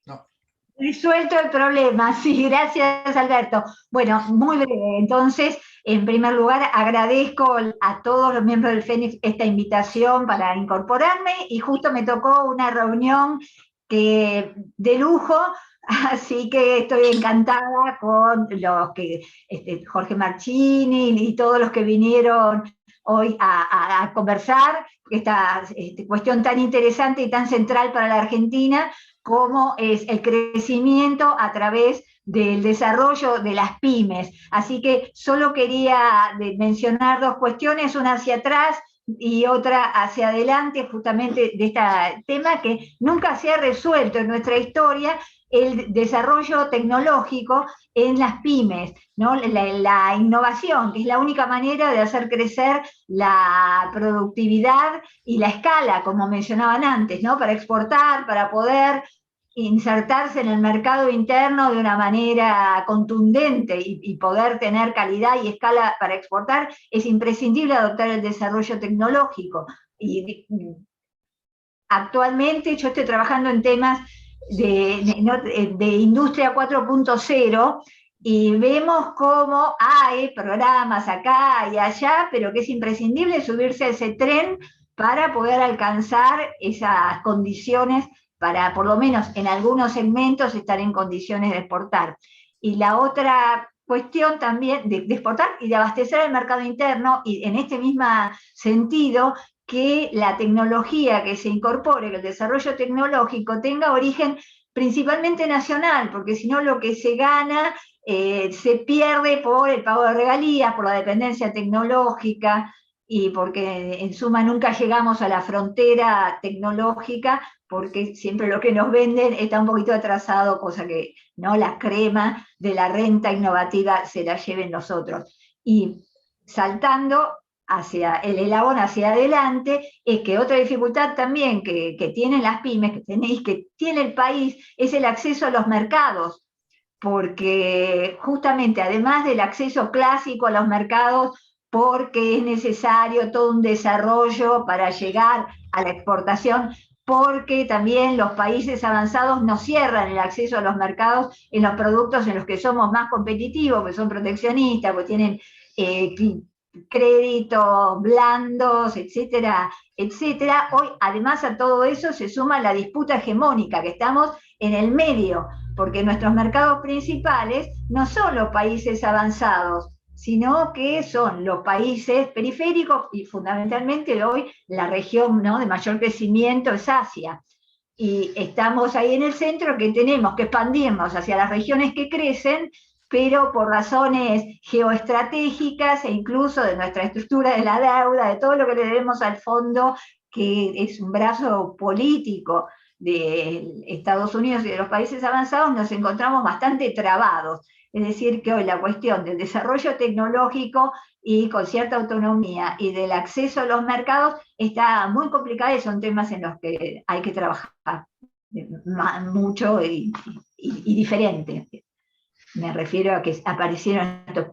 No. Resuelto el problema, sí, gracias Alberto. Bueno, muy breve, entonces, en primer lugar, agradezco a todos los miembros del FENIX esta invitación para incorporarme, y justo me tocó una reunión de lujo, así que estoy encantada con los que, Jorge Marchini y todos los que vinieron hoy a conversar esta cuestión tan interesante y tan central para la Argentina, como es el crecimiento a través del desarrollo de las pymes. Así que solo quería mencionar dos cuestiones, una hacia atrás y otra hacia adelante, justamente de este tema que nunca se ha resuelto en nuestra historia, el desarrollo tecnológico en las pymes, ¿no? La innovación, que es la única manera de hacer crecer la productividad y la escala, como mencionaban antes, ¿no? Para exportar, para poder insertarse en el mercado interno de una manera contundente y poder tener calidad y escala para exportar, es imprescindible adoptar el desarrollo tecnológico. Y actualmente yo estoy trabajando en temas de industria 4.0, y vemos cómo hay programas acá y allá, pero que es imprescindible subirse a ese tren para poder alcanzar esas condiciones, para por lo menos en algunos segmentos estar en condiciones de exportar. Y la otra cuestión también de exportar y de abastecer el mercado interno, y en este mismo sentido, que la tecnología que se incorpore, que el desarrollo tecnológico tenga origen principalmente nacional, porque si no lo que se gana se pierde por el pago de regalías, por la dependencia tecnológica, y porque en suma nunca llegamos a la frontera tecnológica, porque siempre lo que nos venden está un poquito atrasado, cosa que no, la crema de la renta innovativa se la lleven nosotros. Y saltando hacia el eslabón hacia adelante, es que otra dificultad también que tienen las pymes, que tiene el país, es el acceso a los mercados. porque justamente además del acceso clásico a los mercados, porque es necesario todo un desarrollo para llegar a la exportación, porque también los países avanzados nos cierran el acceso a los mercados en los productos en los que somos más competitivos, que son proteccionistas, que tienen créditos blandos, etcétera, etcétera. Hoy, además a todo eso, se suma la disputa hegemónica, que estamos en el medio, porque nuestros mercados principales no son los países avanzados, sino que son los países periféricos y fundamentalmente hoy la región, ¿no?, de mayor crecimiento es Asia. Y estamos ahí en el centro que tenemos que expandirnos hacia las regiones que crecen, pero por razones geoestratégicas e incluso de nuestra estructura de la deuda, de todo lo que le debemos al fondo, que es un brazo político de Estados Unidos y de los países avanzados, nos encontramos bastante trabados. Es decir, que hoy la cuestión del desarrollo tecnológico y con cierta autonomía y del acceso a los mercados está muy complicada y son temas en los que hay que trabajar mucho y diferente. Me refiero a que aparecieron estos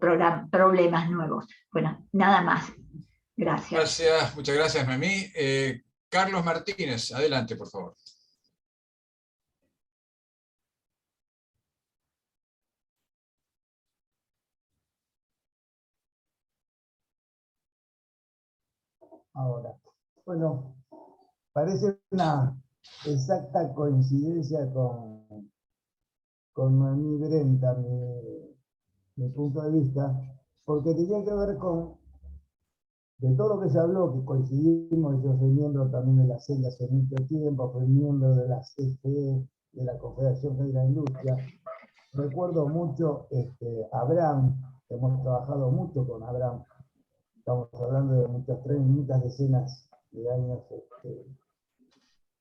problemas nuevos. Bueno, nada más. Gracias. Gracias, muchas gracias, Noemí. Carlos Martínez, adelante, por favor. Ahora, bueno, parece una exacta coincidencia con Noemí Brenta, mi punto de vista, porque tenía que ver con, de todo lo que se habló, que coincidimos, yo soy miembro también de la CELA hace mucho tiempo, fui miembro de la CFE, de la Confederación Federal de la Industria. Recuerdo mucho a Abraham, hemos trabajado mucho con Abraham. Estamos hablando de muchas decenas de años,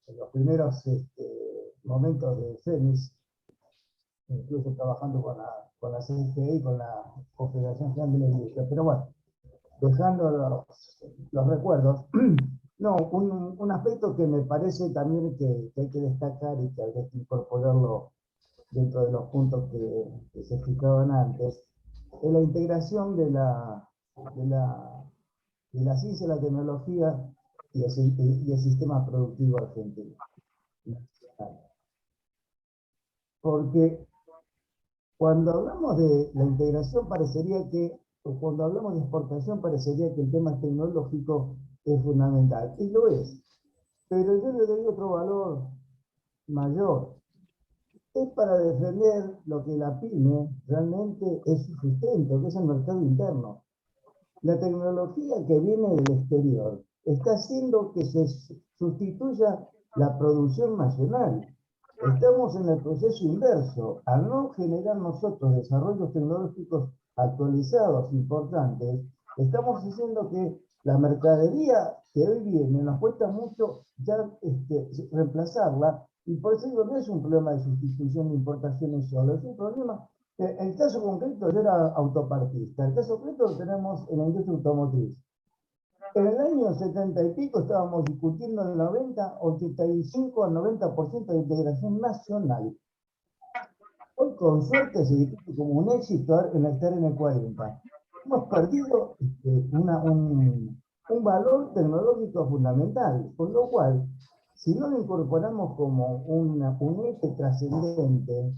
en los primeros momentos de FEMIS, incluso trabajando con la CFE y con la Confederación General de la Industria. Pero bueno, dejando los recuerdos, no, un aspecto que me parece también que hay que destacar y que hay que incorporarlo dentro de los puntos que se explicaban antes, es la integración de la ciencia, la tecnología y el sistema productivo argentino. Porque cuando hablamos de la integración parecería que, o cuando hablamos de exportación parecería que el tema tecnológico es fundamental, y lo es, pero yo le doy otro valor mayor. Es para defender lo que la PYME realmente es su sustento, que es el mercado interno. La tecnología que viene del exterior está haciendo que se sustituya la producción nacional. Estamos en el proceso inverso. Al no generar nosotros desarrollos tecnológicos actualizados, importantes, estamos haciendo que la mercadería que hoy viene nos cuesta mucho ya reemplazarla, y por eso digo, no es un problema de sustitución de importaciones solo, es un problema. El caso concreto, yo era autopartista, el caso concreto lo tenemos en la industria automotriz. En el año 70 y pico estábamos discutiendo de 85 al 90% de integración nacional. Hoy con suerte se discute como un éxito en estar en el 40. Hemos perdido un valor tecnológico fundamental, con lo cual, si no lo incorporamos como un eje trascendente,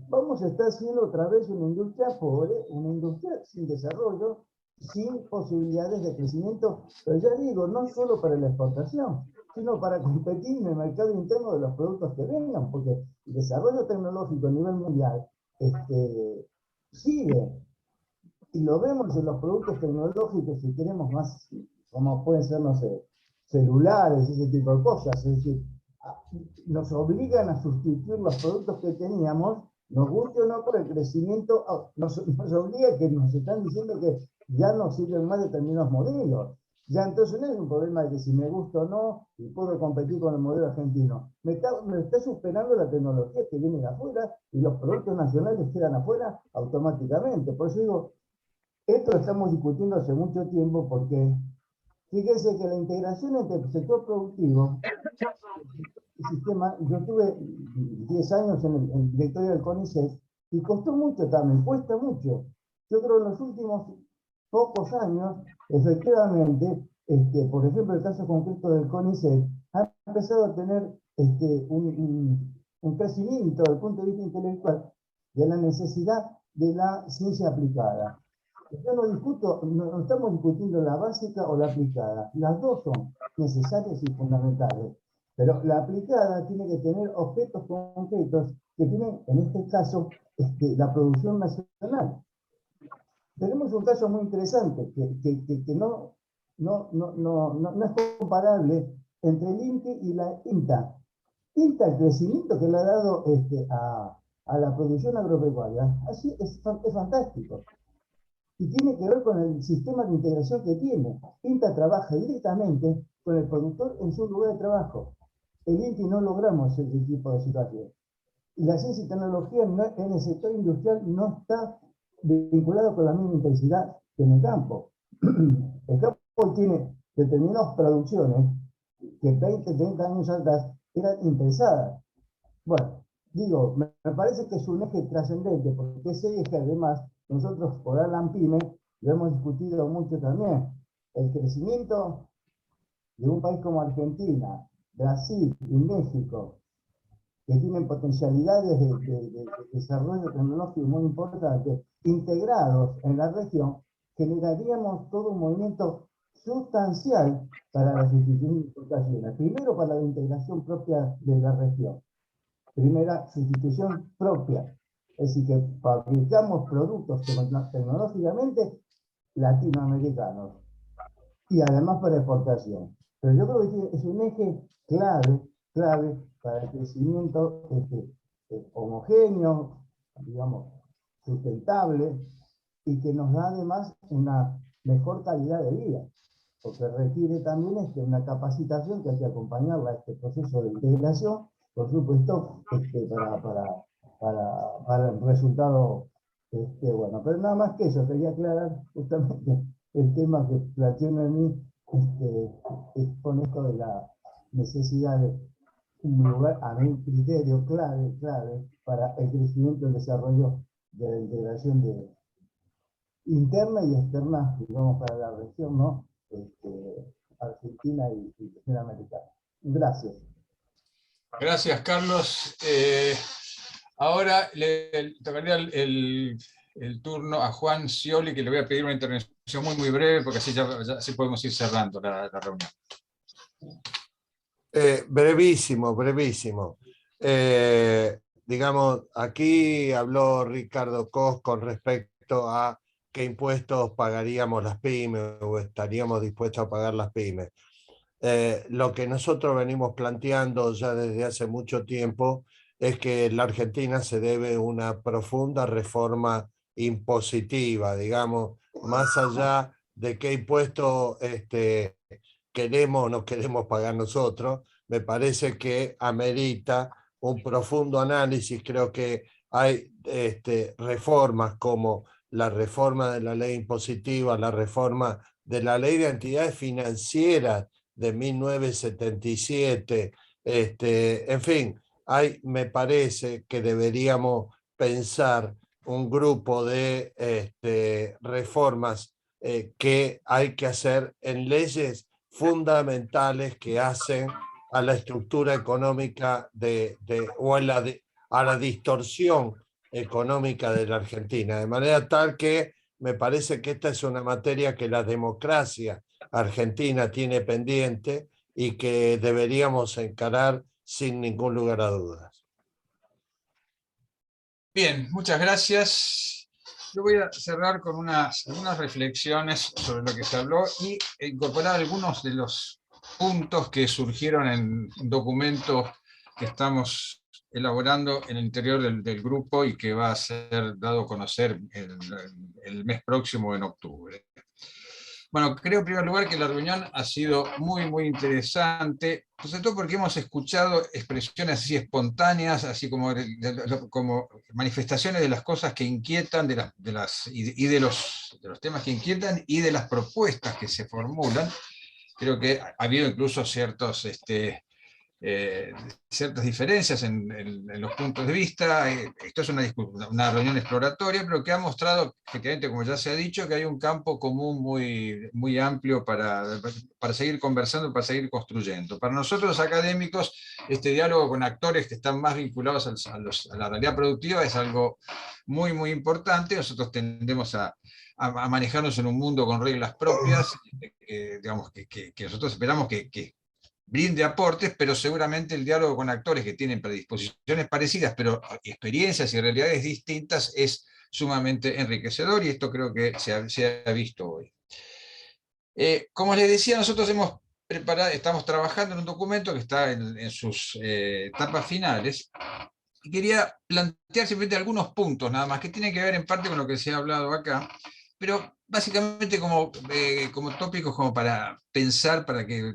vamos a estar siendo otra vez una industria pobre, una industria sin desarrollo, sin posibilidades de crecimiento, pero ya digo, no solo para la exportación, sino para competir en el mercado interno de los productos que vengan, porque el desarrollo tecnológico a nivel mundial sigue, y lo vemos en los productos tecnológicos, si queremos más, como pueden ser, no sé, celulares, ese tipo de cosas, es decir, nos obligan a sustituir los productos que teníamos, nos guste o no, por el crecimiento, nos obliga que nos están diciendo que ya no sirven más determinados modelos. Ya entonces no es un problema de que si me gusta o no, y puedo competir con el modelo argentino. Me está superando la tecnología que viene de afuera, y los productos nacionales quedan afuera automáticamente. Por eso digo, esto lo estamos discutiendo hace mucho tiempo, porque fíjense que la integración entre el sector productivo, el sistema, yo tuve 10 años en el directorio del CONICET, Y costó mucho también, cuesta mucho. Yo creo que en los últimos pocos años, efectivamente, por ejemplo, el caso concreto del CONICET, ha empezado a tener un crecimiento desde el punto de vista intelectual de la necesidad de la ciencia aplicada. Yo no discuto, no estamos discutiendo la básica o la aplicada. Las dos son necesarias y fundamentales. Pero la aplicada tiene que tener objetos concretos que tienen, en este caso, la producción nacional. Tenemos un caso muy interesante que no es comparable entre el INTE y la INTA. INTA, el crecimiento que le ha dado a la producción agropecuaria, así es fantástico. Y tiene que ver con el sistema de integración que tiene. INTA trabaja directamente con el productor en su lugar de trabajo. El INTI no logramos ese tipo de situación. Y la ciencia y tecnología en el sector industrial no está vinculado con la misma intensidad que en el campo. El campo tiene determinadas producciones que 20, 30 años atrás eran impensadas. Bueno, digo, me parece que es un eje trascendente, porque ese eje además, nosotros por ALAMPYME lo hemos discutido mucho también. El crecimiento de un país como Argentina, Brasil y México, que tienen potencialidades de desarrollo tecnológico muy importantes, integrados en la región, generaríamos todo un movimiento sustancial para la sustitución de importaciones. Primero, para la integración propia de la región. Primera, sustitución propia. Es decir, que fabricamos productos tecnológicamente latinoamericanos y además para exportación. Pero yo creo que es un eje clave para el crecimiento homogéneo, digamos, sustentable, y que nos da además una mejor calidad de vida, porque requiere también una capacitación que hay que acompañarla a este proceso de integración, por supuesto, para el resultado bueno. Pero nada más que eso, quería aclarar justamente el tema que planteó en mí con esto de la necesidad de un lugar, a mi criterio clave para el crecimiento y el desarrollo de la integración interna y externa, digamos, para la región, ¿no? Argentina y latinoamericana. Gracias. Gracias, Carlos. Ahora le tocaría el turno a Juan Scioli, que le voy a pedir una intervención muy breve, porque así podemos ir cerrando la reunión. Brevísimo. Digamos, aquí habló Ricardo Cos con respecto a qué impuestos pagaríamos las pymes o estaríamos dispuestos a pagar las pymes. Lo que nosotros venimos planteando ya desde hace mucho tiempo es que en la Argentina se debe una profunda reforma impositiva, digamos, más allá de qué impuesto queremos o no queremos pagar nosotros. Me parece que amerita un profundo análisis. Creo que hay reformas como la reforma de la ley impositiva, la reforma de la ley de entidades financieras de 1977, en fin, me parece que deberíamos pensar un grupo de reformas que hay que hacer en leyes fundamentales que hacen a la estructura económica o a la distorsión económica de la Argentina, de manera tal que me parece que esta es una materia que la democracia argentina tiene pendiente y que deberíamos encarar sin ningún lugar a dudas. Bien, muchas gracias. Yo voy a cerrar con algunas reflexiones sobre lo que se habló y incorporar algunos de los puntos que surgieron en un documento que estamos elaborando en el interior del grupo y que va a ser dado a conocer el mes próximo, en octubre. Bueno, creo en primer lugar que la reunión ha sido muy interesante, sobre todo porque hemos escuchado expresiones así espontáneas, así como manifestaciones de las cosas que inquietan, de los temas que inquietan y de las propuestas que se formulan. Creo que ha habido incluso ciertos ciertas diferencias en los puntos de vista. Esto es una reunión exploratoria, pero que ha mostrado, efectivamente, como ya se ha dicho, que hay un campo común muy amplio para seguir conversando, para seguir construyendo. Para nosotros los académicos, este diálogo con actores que están más vinculados a la realidad productiva es algo muy importante. Nosotros tendemos a manejarnos en un mundo con reglas propias, digamos, que nosotros esperamos que brinde aportes, pero seguramente el diálogo con actores que tienen predisposiciones parecidas, pero experiencias y realidades distintas, es sumamente enriquecedor, y esto creo que se ha visto hoy. Como les decía, nosotros estamos trabajando en un documento que está en sus etapas finales, y quería plantear simplemente algunos puntos nada más, que tienen que ver en parte con lo que se ha hablado acá, pero básicamente como tópicos como para pensar, para que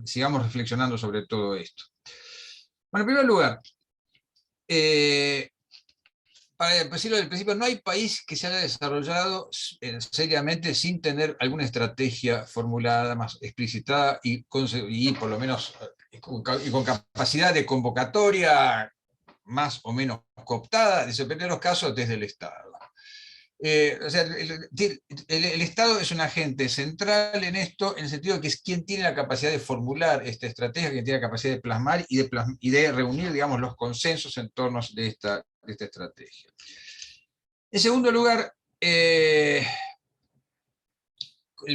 sigamos reflexionando sobre todo esto. Bueno, en primer lugar, para decirlo del principio, no hay país que se haya desarrollado seriamente sin tener alguna estrategia formulada, más explicitada y por lo menos con capacidad de convocatoria más o menos cooptada, depende de los casos, desde el Estado. O sea, el Estado es un agente central en esto, en el sentido de que es quien tiene la capacidad de formular esta estrategia, quien tiene la capacidad de plasmar y de reunir, digamos, los consensos en torno de esta estrategia. En segundo lugar, el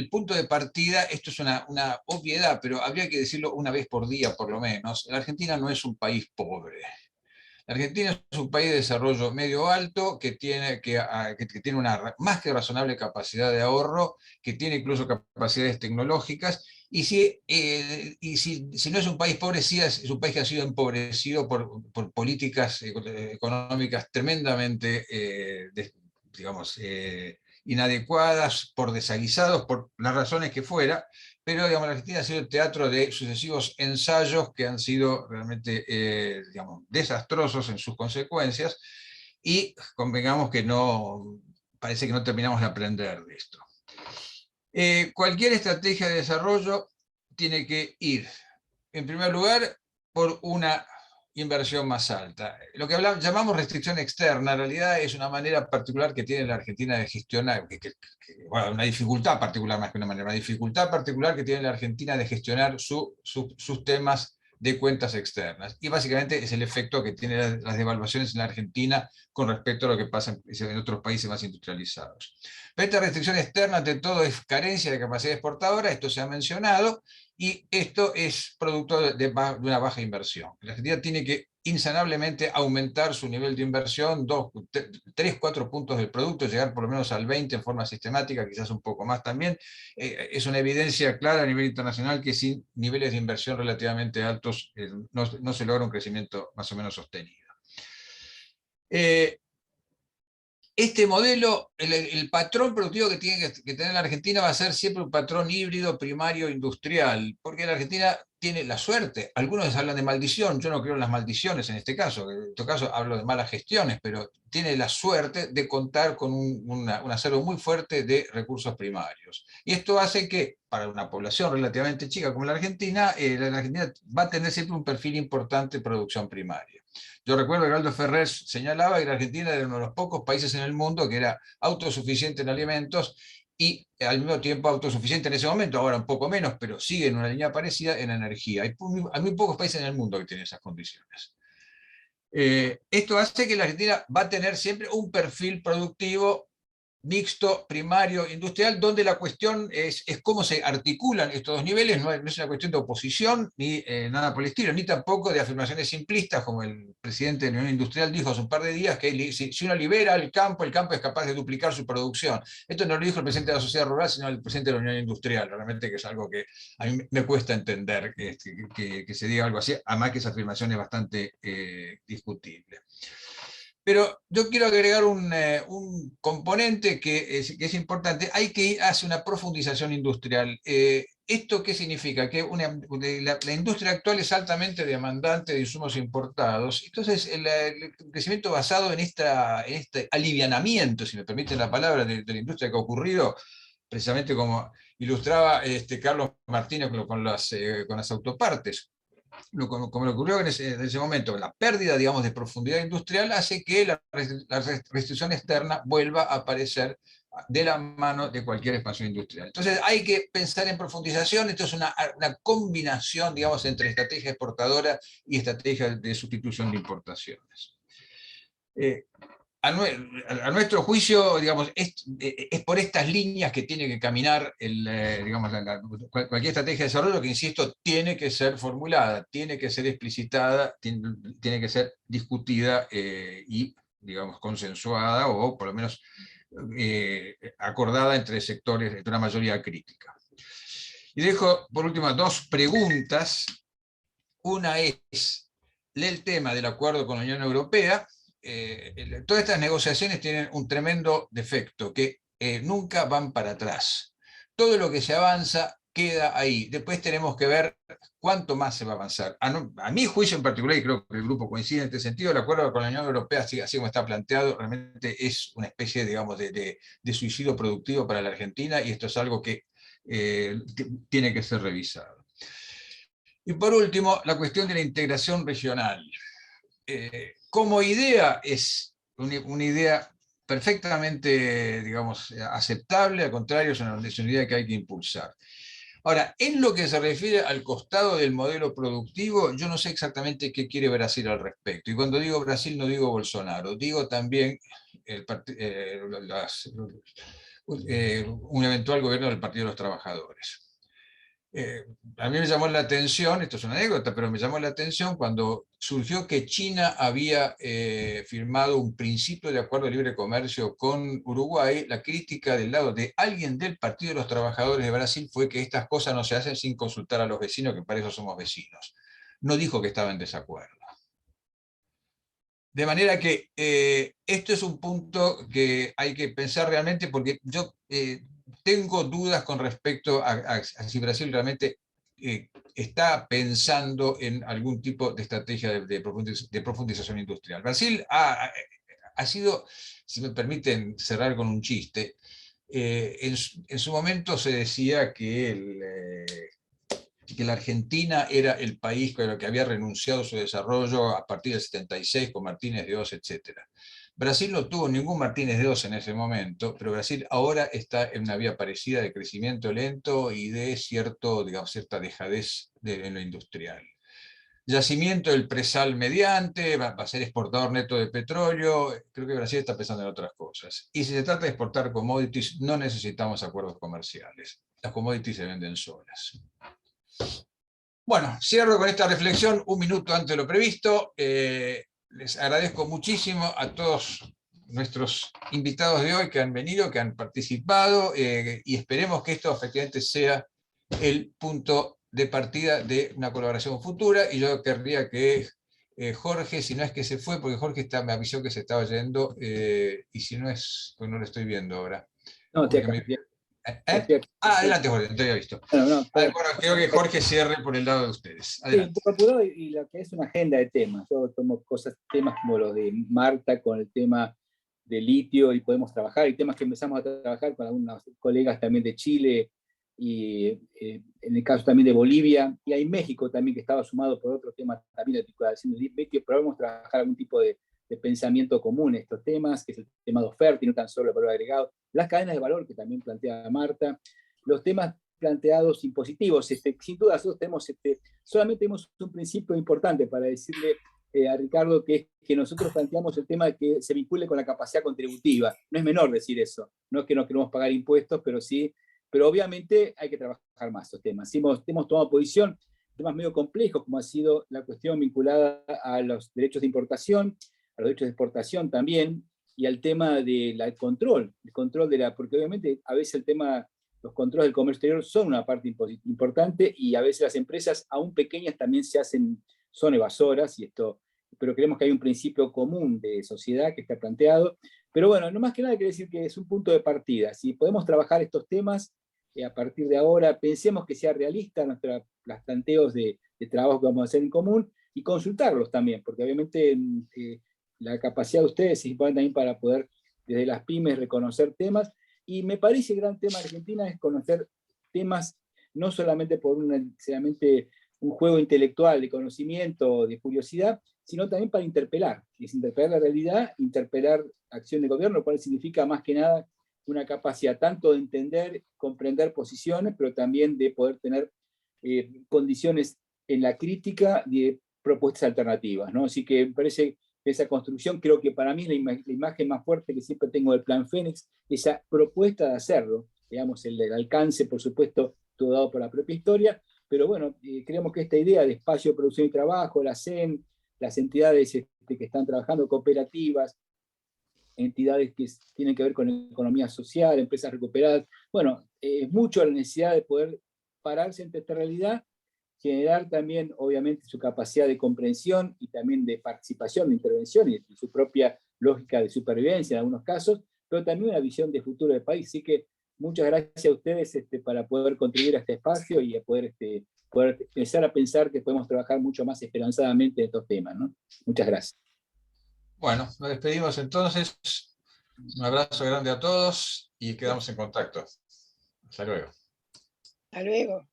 punto de partida, esto es una obviedad, pero habría que decirlo una vez por día por lo menos: la Argentina no es un país pobre. La Argentina es un país de desarrollo medio alto, que tiene una más que razonable capacidad de ahorro, que tiene incluso capacidades tecnológicas, y si no es un país pobre, sí es un país que ha sido empobrecido por políticas económicas tremendamente, digamos, inadecuadas, por desaguisados, por las razones que fuera, pero digamos, la Argentina ha sido el teatro de sucesivos ensayos que han sido realmente digamos, desastrosos en sus consecuencias, y convengamos que parece que no terminamos de aprender de esto. Cualquier estrategia de desarrollo tiene que ir, en primer lugar, por una inversión más alta. Lo que llamamos restricción externa, en realidad es una manera particular que tiene la Argentina de gestionar, bueno, una dificultad particular más que una manera, una dificultad particular que tiene la Argentina de gestionar sus temas de cuentas externas. Y básicamente es el efecto que tienen las devaluaciones en la Argentina con respecto a lo que pasa en otros países más industrializados. Pero esta restricción externa, ante todo, es carencia de capacidad exportadora, esto se ha mencionado, y esto es producto de una baja inversión. La Argentina tiene que insanablemente aumentar su nivel de inversión, 3, 4 puntos del producto, llegar por lo menos al 20 en forma sistemática, quizás un poco más también. Es una evidencia clara a nivel internacional que sin niveles de inversión relativamente altos no se logra un crecimiento más o menos sostenido. Este modelo, el patrón productivo que tiene que tener la Argentina va a ser siempre un patrón híbrido primario industrial, porque la Argentina tiene la suerte, algunos hablan de maldición, yo no creo en las maldiciones en este caso hablo de malas gestiones, pero tiene la suerte de contar con un acervo muy fuerte de recursos primarios. Y esto hace que, para una población relativamente chica como la Argentina va a tener siempre un perfil importante de producción primaria. Yo recuerdo que Aldo Ferrer señalaba que la Argentina era uno de los pocos países en el mundo que era autosuficiente en alimentos y al mismo tiempo autosuficiente en ese momento, ahora un poco menos, pero sigue en una línea parecida en energía. Hay muy pocos países en el mundo que tienen esas condiciones. Esto hace que la Argentina va a tener siempre un perfil productivo mixto, primario, industrial, donde la cuestión es cómo se articulan estos dos niveles. No es una cuestión de oposición, ni nada por el estilo, ni tampoco de afirmaciones simplistas, como el presidente de la Unión Industrial dijo hace un par de días, que si uno libera el campo es capaz de duplicar su producción. Esto no lo dijo el presidente de la Sociedad Rural, sino el presidente de la Unión Industrial. Realmente que es algo que a mí me cuesta entender, que se diga algo así, además que esa afirmación es bastante discutible. Pero yo quiero agregar un componente que es importante. Hay que ir hacia una profundización industrial. ¿Esto qué significa? Que la industria actual es altamente demandante de insumos importados. Entonces, el crecimiento basado en este alivianamiento, si me permiten la palabra, de la industria que ha ocurrido, precisamente como ilustraba Carlos Martínez con las autopartes. Como le ocurrió en ese momento, la pérdida, digamos, de profundidad industrial hace que la restricción externa vuelva a aparecer de la mano de cualquier expansión industrial. Entonces hay que pensar en profundización. Esto es una combinación, digamos, entre estrategia exportadora y estrategia de sustitución de importaciones. A nuestro juicio, digamos, es por estas líneas que tiene que caminar digamos, cualquier estrategia de desarrollo, que, insisto, tiene que ser formulada, tiene que ser explicitada, tiene que ser discutida y, digamos, consensuada, o por lo menos acordada entre sectores, entre una mayoría crítica. Y dejo, por último, dos preguntas. Una es el tema del acuerdo con la Unión Europea. Todas estas negociaciones tienen un tremendo defecto, que nunca van para atrás. Todo lo que se avanza queda ahí. Después tenemos que ver cuánto más se va a avanzar. A mi juicio en particular, y creo que el grupo coincide en este sentido, el acuerdo con la Unión Europea, así como está planteado, realmente es una especie, digamos, de suicidio productivo para la Argentina, y esto es algo que tiene que ser revisado. Y por último, la cuestión de la integración regional. Como idea es una idea perfectamente, digamos, aceptable, al contrario, es una idea que hay que impulsar. Ahora, en lo que se refiere al costado del modelo productivo, yo no sé exactamente qué quiere Brasil al respecto. Y cuando digo Brasil no digo Bolsonaro, digo también un eventual gobierno del Partido de los Trabajadores. A mí me llamó la atención, esto es una anécdota, pero me llamó la atención cuando surgió que China había firmado un principio de acuerdo de libre comercio con Uruguay. La crítica del lado de alguien del Partido de los Trabajadores de Brasil fue que estas cosas no se hacen sin consultar a los vecinos, que para eso somos vecinos. No dijo que estaba en desacuerdo. De manera que esto es un punto que hay que pensar realmente, porque yo tengo dudas con respecto a si Brasil realmente está pensando en algún tipo de estrategia de profundización industrial. Brasil ha sido, si me permiten cerrar con un chiste, en su momento se decía que la Argentina era el país que había renunciado a su desarrollo a partir del 76 con Martínez de Oz, etc. Brasil no tuvo ningún Martínez de Oz en ese momento, pero Brasil ahora está en una vía parecida de crecimiento lento y de cierta dejadez en lo industrial. Yacimiento del presal mediante, va a ser exportador neto de petróleo. Creo que Brasil está pensando en otras cosas. Y si se trata de exportar commodities, no necesitamos acuerdos comerciales. Las commodities se venden solas. Bueno, cierro con esta reflexión un minuto antes de lo previsto. Les agradezco muchísimo a todos nuestros invitados de hoy que han venido, que han participado, y esperemos que esto efectivamente sea el punto de partida de una colaboración futura. Y yo querría que Jorge, si no es que se fue, porque Jorge me avisó que se estaba yendo, y si no es, pues no lo estoy viendo ahora. No, te adelante, Jorge, no te había visto. Bueno, creo que Jorge cierre por el lado de ustedes. Adelante. Sí, un poco apurado, y lo que es una agenda de temas. Yo tomo temas como los de Marta con el tema de litio, y podemos trabajar, y temas que empezamos a trabajar con algunos colegas también de Chile, y en el caso también de Bolivia, y hay México también, que estaba sumado por otro tema también de titulación de litio, pero vamos a trabajar algún tipo de pensamiento común en estos temas, que es el tema de oferta y no tan solo el valor agregado, las cadenas de valor que también plantea Marta, los temas planteados impositivos. Sin duda nosotros solamente tenemos un principio importante para decirle a Ricardo, que es que nosotros planteamos el tema de que se vincule con la capacidad contributiva. No es menor decir eso, no es que no queremos pagar impuestos, pero obviamente hay que trabajar más estos temas. Hemos tomado posición, temas medio complejos, como ha sido la cuestión vinculada a los derechos de importación, a los derechos de exportación también, y al tema del control porque obviamente a veces los controles del comercio exterior son una parte importante, y a veces las empresas, aún pequeñas, también son evasoras, pero creemos que hay un principio común de sociedad que está planteado. Pero bueno, no más que nada quiero decir que es un punto de partida. Si podemos trabajar estos temas a partir de ahora, pensemos que sea realista los planteos de trabajo que vamos a hacer en común, y consultarlos también, porque obviamente la capacidad de ustedes es importante también para poder, desde las pymes, reconocer temas, Y me parece el gran tema de Argentina es conocer temas no solamente por necesariamente un juego intelectual de conocimiento, de curiosidad, sino también para interpelar. Es interpelar la realidad, interpelar acción de gobierno, lo cual significa más que nada una capacidad tanto de entender, comprender posiciones, pero también de poder tener condiciones en la crítica de propuestas alternativas, ¿no? Así que me parece que esa construcción, creo que para mí es la imagen más fuerte que siempre tengo del Plan Fénix, esa propuesta de hacerlo, digamos, el alcance, por supuesto, todo dado por la propia historia, pero bueno, creemos que esta idea de espacio de producción y trabajo, la CEN, las entidades que están trabajando, cooperativas, entidades que tienen que ver con economía social, empresas recuperadas, bueno, es mucho la necesidad de poder pararse ante esta realidad, generar también, obviamente, su capacidad de comprensión y también de participación, de intervención y su propia lógica de supervivencia en algunos casos, pero también una visión de futuro del país. Así que muchas gracias a ustedes para poder contribuir a este espacio y a poder empezar a pensar que podemos trabajar mucho más esperanzadamente en estos temas, ¿no? Muchas gracias. Bueno, nos despedimos entonces. Un abrazo grande a todos y quedamos en contacto. Hasta luego. Hasta luego.